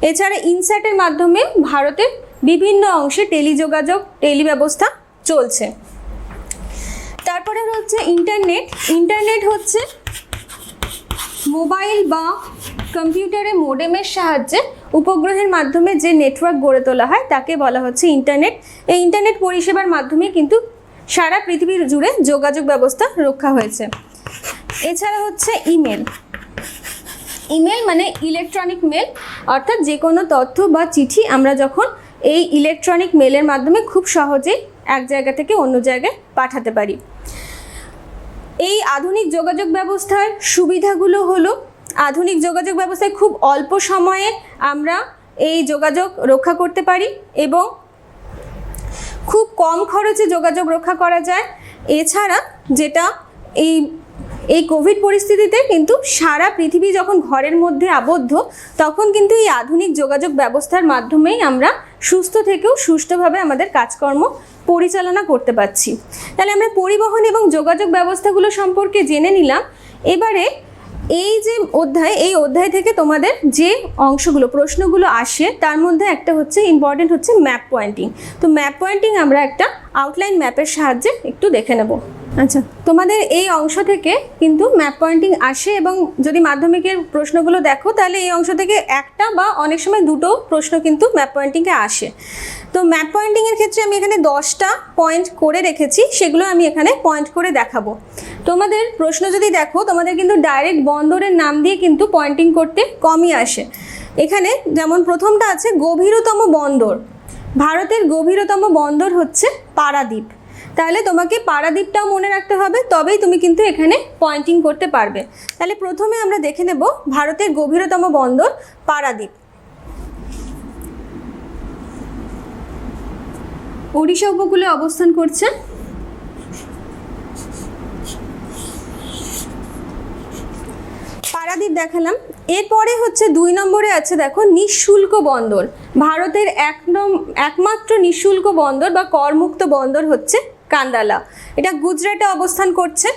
এছাড়া ইনস্যাটের মাধ্যমে ভারতের বিভিন্ন অংশে টেলি ব্যবস্থা চলছে। তারপরে হচ্ছে ইন্টারনেট হচ্ছে মোবাইল বা কম্পিউটারের মোডেমের সাহায্যে উপগ্রহের মাধ্যমে যে নেটওয়ার্ক গড়ে তোলা হয় তাকে বলা হচ্ছে ইন্টারনেট। এই ইন্টারনেট পরিষেবার মাধ্যমে কিন্তু সারা পৃথিবীর জুড়ে যোগাযোগ ব্যবস্থা রক্ষা হয়েছে। এছাড়া হচ্ছে ইমেল মানে ইলেকট্রনিক মেল, অর্থাৎ যে কোনো তথ্য বা চিঠি আমরা যখন এই ইলেকট্রনিক মেলের মাধ্যমে খুব সহজেই এক জায়গা থেকে অন্য জায়গায় পাঠাতে পারি। এই আধুনিক যোগাযোগ ব্যবস্থার সুবিধাগুলো হলো, আধুনিক যোগাযোগ ব্যবস্থায় খুব অল্প সময়ে আমরা এই যোগাযোগ রক্ষা করতে পারি এবং খুব কম খরচে যোগাযোগ রক্ষা করা যায়। এছাড়া যেটা এই কোভিড পরিস্থিতিতে কিন্তু সারা পৃথিবী যখন ঘরের মধ্যে আবদ্ধ, তখন কিন্তু এই আধুনিক যোগাযোগ ব্যবস্থার মাধ্যমেই আমরা সুস্থ থেকেও সুষ্ঠুভাবে আমাদের কাজকর্ম পরিচালনা করতে পারছি। তাহলে আমরা পরিবহন এবং যোগাযোগ ব্যবস্থাগুলো সম্পর্কে জেনে নিলাম। এবারে এই অধ্যায় থেকে তোমাদের যে প্রশ্নগুলো আসে তার মধ্যে একটা হচ্ছে ইম্পর্টেন্ট হচ্ছে ম্যাপ পয়েন্টিং। তো ম্যাপ পয়েন্টিং আমরা একটা আউটলাইন ম্যাপের সাহায্যে একটু দেখে নেব। আচ্ছা, তোমাদের এই অংশ থেকে কিন্তু ম্যাপ পয়েন্টিং আসে এবং যদি মাধ্যমিকের প্রশ্নগুলো দেখো তাহলে এই অংশ থেকে একটা বা অনেক সময় দুটো প্রশ্ন কিন্তু ম্যাপ পয়েন্টিংয়ে আসে। তো ম্যাপ পয়েন্টিংয়ের ক্ষেত্রে আমি এখানে 10টা পয়েন্ট করে রেখেছি, সেগুলো আমি এখানে পয়েন্ট করে দেখাবো। তোমাদের প্রশ্ন যদি দেখো, তোমাদের কিন্তু ডাইরেক্ট বন্দরের নাম দিয়ে কিন্তু পয়েন্টিং করতে কমই আসে। এখানে যেমন প্রথমটা আছে গভীরতম বন্দর। ভারতের গভীরতম বন্দর হচ্ছে পারাদ্বীপ। তাহলে তোমাকে পারাদ্বীপটাও মনে রাখতে হবে, তবেই তুমি কিন্তু এখানে পয়েন্টিং করতে পারবে। তাহলে প্রথমে আমরা দেখে নেব ভারতের গভীরতম বন্দর পারাদ্বীপ। ওড়িশা উপকূলে অবস্থান করছে। পারাদ্বীপ দেখালাম। এরপরে হচ্ছে 2 নম্বরে আছে দেখো নিঃশুল্ক বন্দর। ভারতের একমাত্র নিঃশুল্ক বন্দর বা করমুক্ত বন্দর হচ্ছে কান্দালা। এটা গুজরাটে অবস্থান করছে।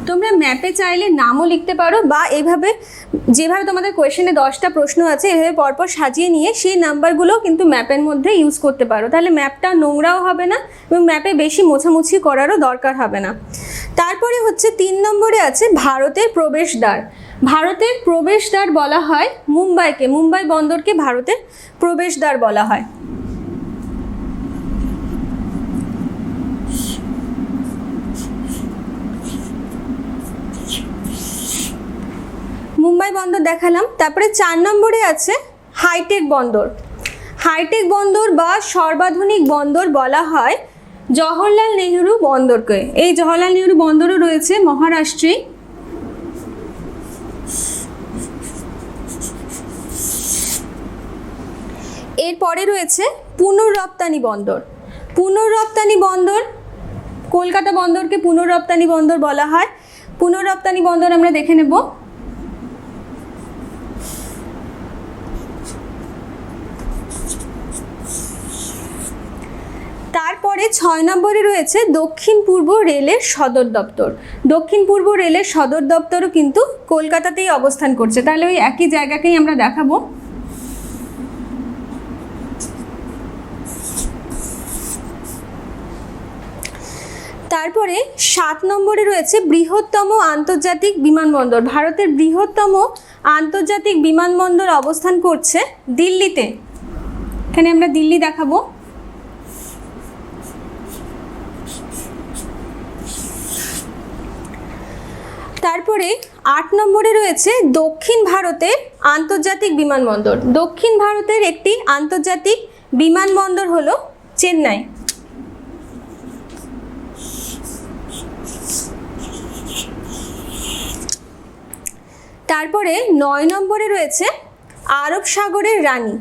তোমরা ম্যাপে চাইলে নামও লিখতে পারো বা এইভাবে যেভাবে তোমাদের কোয়েশ্চেনে 10টা প্রশ্ন আছে এভাবে পরপর সাজিয়ে নিয়ে সেই নাম্বারগুলো কিন্তু ম্যাপের মধ্যে ইউজ করতে পারো। তাহলে ম্যাপটা নোংরাও হবে না এবং ম্যাপে বেশি মোছামুছি করারও দরকার হবে না। তারপরে হচ্ছে 3 নম্বরে আছে ভারতের প্রবেশদ্বার। ভারতের প্রবেশদ্বার বলা হয় মুম্বাই বন্দরকে ভারতের প্রবেশদ্বার বলা হয়। মুম্বাই বন্দর দেখালাম। তারপরে 4 নম্বরে আছে হাইটেক বন্দর। হাইটেক বন্দর বা সর্বাধুনিক বন্দর বলা হয় জওহরলাল নেহরু বন্দরকে। এই জওহরলাল নেহরু বন্দরও রয়েছে মহারাষ্ট্রে। এরপরে রয়েছে পুনর্রপ্তানি বন্দর। পুনর্রপ্তানি বন্দর, কলকাতা বন্দরকে পুনর্রপ্তানি বন্দর বলা হয়। পুনর্রপ্তানি বন্দর আমরা দেখে নেব। তারপরে 6 নম্বরে রয়েছে দক্ষিণ পূর্ব রেলের সদর দপ্তর। দক্ষিণ পূর্ব রেলের সদর দপ্তরও কিন্তু কলকাতাতেই অবস্থান করছে। তাহলে ওই একই জায়গাকেই আমরা দেখাবো। তারপরে 7 নম্বরে রয়েছে বৃহত্তম আন্তর্জাতিক বিমানবন্দর। ভারতের বৃহত্তম আন্তর্জাতিক বিমানবন্দর অবস্থান করছে দিল্লিতে। এখানে আমরা দিল্লি দেখাবো। তারপরে 8 নম্বরে রয়েছে দক্ষিণ ভারতের আন্তর্জাতিক বিমানবন্দর। দক্ষিণ ভারতের একটি আন্তর্জাতিক বিমানবন্দর হলো চেন্নাই। তারপরে 9 নম্বরে রয়েছে আরব সাগরের রানী।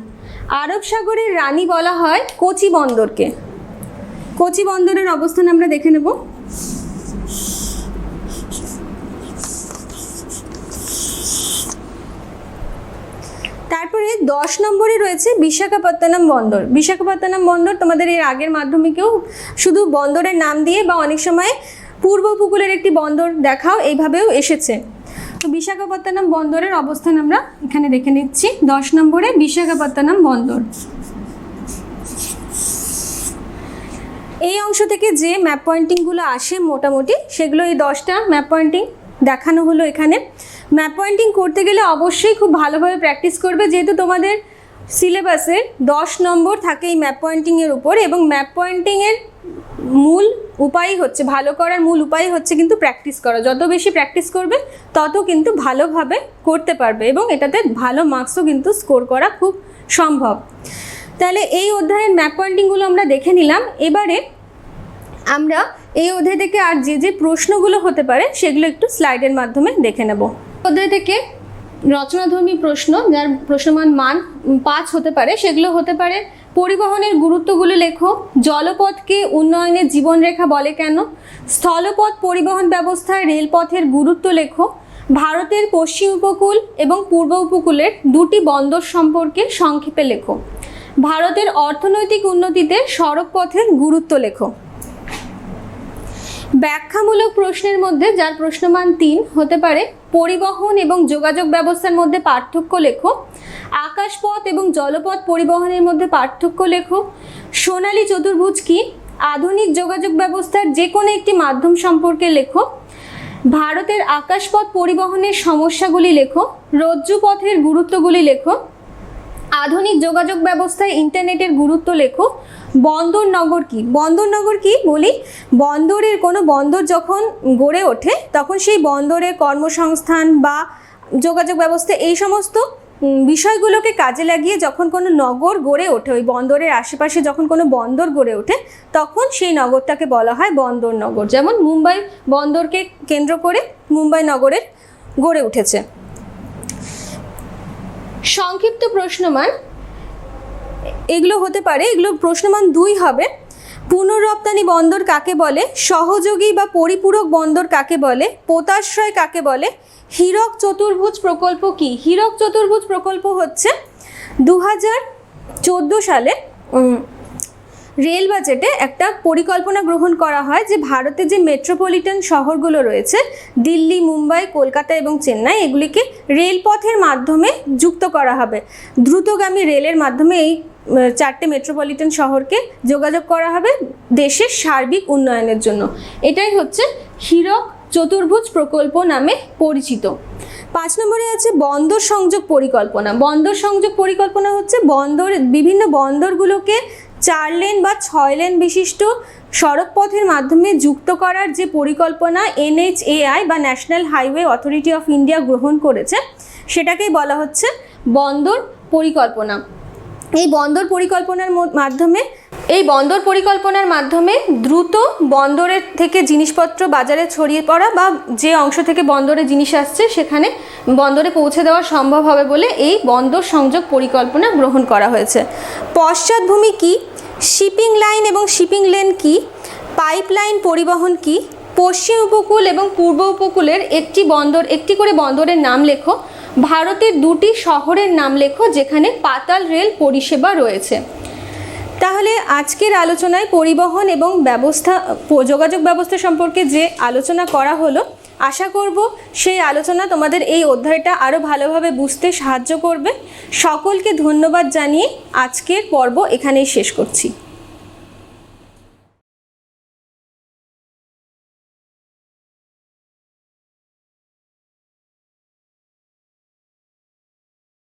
আরব সাগরের রানী বলা হয় কোচি বন্দরকে। কোচি বন্দরের অবস্থান আমরা দেখে নেব। তারপরে 10 নম্বরে রয়েছে বিশাখাপত্তনম বন্দর। বিশাখাপত্তনম বন্দর তোমাদের এর আগের মাধ্যমিকেও শুধু বন্দরের নাম দিয়ে বা অনেক সময় পূর্ব উপকূলের একটি বন্দর দেখাও এইভাবেও এসেছে। তো বিশাখাপত্তনম বন্দরের অবস্থান আমরা এখানে দেখে নিচ্ছি। 10 নম্বরে বিশাখাপত্তনম বন্দর। এই অংশ থেকে যে ম্যাপ পয়েন্টিংগুলো আসে মোটামুটি সেগুলো এই 10টা ম্যাপ পয়েন্টিং দেখানো হলো এখানে। ম্যাপ পয়েন্টিং করতে গেলে অবশ্যই খুব ভালোভাবে প্র্যাকটিস করবে, যেহেতু তোমাদের সিলেবাসে 10 নম্বর থাকে এই ম্যাপ পয়েন্টিংয়ের উপর, এবং ম্যাপ পয়েন্টিংয়ের মূল উপায় হচ্ছে, ভালো করার মূল উপায় হচ্ছে কিন্তু প্র্যাকটিস করা। যত বেশি প্র্যাকটিস করবে তত কিন্তু ভালোভাবে করতে পারবে এবং এটাতে ভালো মার্কসও কিন্তু স্কোর করা খুব সম্ভব। তাহলে এই অধ্যায়ের ম্যাপ পয়েন্টিংগুলো আমরা দেখে নিলাম। এবারে আমরা এই অধ্যায় থেকে আর যে যে প্রশ্নগুলো হতে পারে সেগুলো একটু স্লাইডের মাধ্যমে দেখে নেব। অধ্যায় থেকে রচনাধর্মী প্রশ্ন যার প্রশ্নমান 5 হতে পারে, সেগুলো হতে পারে পরিবহনের গুরুত্বগুলো লেখো, জলপথকে উন্নয়নের জীবনরেখা বলে কেন, স্থলপথ পরিবহন ব্যবস্থায় রেলপথের গুরুত্ব লেখো, ভারতের পশ্চিম উপকূল এবং পূর্ব উপকূলের 2টি বন্দর সম্পর্কে সংক্ষেপে লেখো, ভারতের অর্থনৈতিক উন্নতিতে সড়ক পথের গুরুত্ব লেখো। ব্যাখ্যামূলক প্রশ্নের মধ্যে যার প্রশ্নমান 3 হতে পারে পরিবহন এবং যোগাযোগ ব্যবস্থার মধ্যে পার্থক্য লেখো, আকাশপথ এবং জলপথ পরিবহনের মধ্যে পার্থক্য লেখো, সোনালী চতুর্ভুজ কি, আধুনিক যোগাযোগ ব্যবস্থার যে কোনো একটি মাধ্যম সম্পর্কে লেখো, ভারতের আকাশপথ পরিবহনের সমস্যাগুলি লেখো, রজ্জু পথের গুরুত্বগুলি লেখো, আধুনিক যোগাযোগ ব্যবস্থায় ইন্টারনেটের গুরুত্ব লেখো, বন্দর নগর কি। বন্দর নগর কি বলি, বন্দরের কোনো বন্দর যখন গড়ে ওঠে তখন সেই বন্দরের কর্মসংস্থান বা যোগাযোগ ব্যবস্থা এই সমস্ত বিষয়গুলোকে কাজে লাগিয়ে যখন কোনো নগর গড়ে ওঠে, ওই বন্দরের আশেপাশে যখন কোনো বন্দর গড়ে ওঠে তখন সেই নগরটাকে বলা হয় বন্দর নগর। যেমন মুম্বাই বন্দরকে কেন্দ্র করে মুম্বাই নগরের গড়ে উঠেছে। সংক্ষিপ্ত প্রশ্নমান এগুলো হতে পারে, এগুলো প্রশ্নমান 2 হবে। পুনঃরপ্তানি বন্দর কাকে বলে, সহযোগী বা পরিপূরক বন্দর কাকে বলে, পোতাশ্রয় কাকে বলে, হীরক চতুর্ভুজ প্রকল্প কি? হীরক চতুর্ভুজ প্রকল্প হচ্ছে 2014 সালে রেল বাজেটে একটা পরিকল্পনা গ্রহণ করা হয় যে ভারতে যে মেট্রোপলিটন শহরগুলো রয়েছে দিল্লি, মুম্বাই, কলকাতা এবং চেন্নাই, এগুলিকে রেলপথের মাধ্যমে যুক্ত করা হবে। দ্রুতগামী রেলের মাধ্যমে এই 4টে মেট্রোপলিটন শহরকে যোগাযোগ করা হবে দেশের সার্বিক উন্নয়নের জন্য। এটাই হচ্ছে হীরক চতুর্ভুজ প্রকল্প নামে পরিচিত। 5 নম্বরে আছে বন্দর সংযোগ পরিকল্পনা। বন্দর সংযোগ পরিকল্পনা হচ্ছে বিভিন্ন বন্দরগুলোকে 4 লেন বা 6 লেন বিশিষ্ট সড়ক পথের মাধ্যমে যুক্ত করার যে পরিকল্পনা NHAI বা national highway authority of India গ্রহণ করেছে, সেটাকেই বলা হচ্ছে বন্দর পরিকল্পনা। এই বন্দর পরিকল্পনার মাধ্যমে দ্রুত বন্দরের থেকে জিনিসপত্র বাজারে ছড়িয়ে পড়া বা যে অংশ থেকে বন্দরে জিনিস আসছে সেখানে বন্দরে পৌঁছে দেওয়া সম্ভব হবে বলে এই বন্দর সংযোগ পরিকল্পনা গ্রহণ করা হয়েছে। পশ্চাৎভূমি কি, শিপিং লাইন এবং শিপিং লেন কি, পাইপলাইন পরিবহন কি, পশ্চিম উপকূল এবং পূর্ব উপকূলের একটি করে বন্দরের নাম লেখো, ভারতের 2টি শহরের নাম লেখো যেখানে পাতাল রেল পরিষেবা রয়েছে। তাহলে আজকের আলোচনায় পরিবহন এবং যোগাযোগ ব্যবস্থা সম্পর্কে যে আলোচনা করা হলো, আশা করব সেই আলোচনা তোমাদের এই অধ্যায়টা আরও ভালোভাবে বুঝতে সাহায্য করবে। সকলকে ধন্যবাদ জানিয়ে আজকের পর্ব এখানেই শেষ করছি।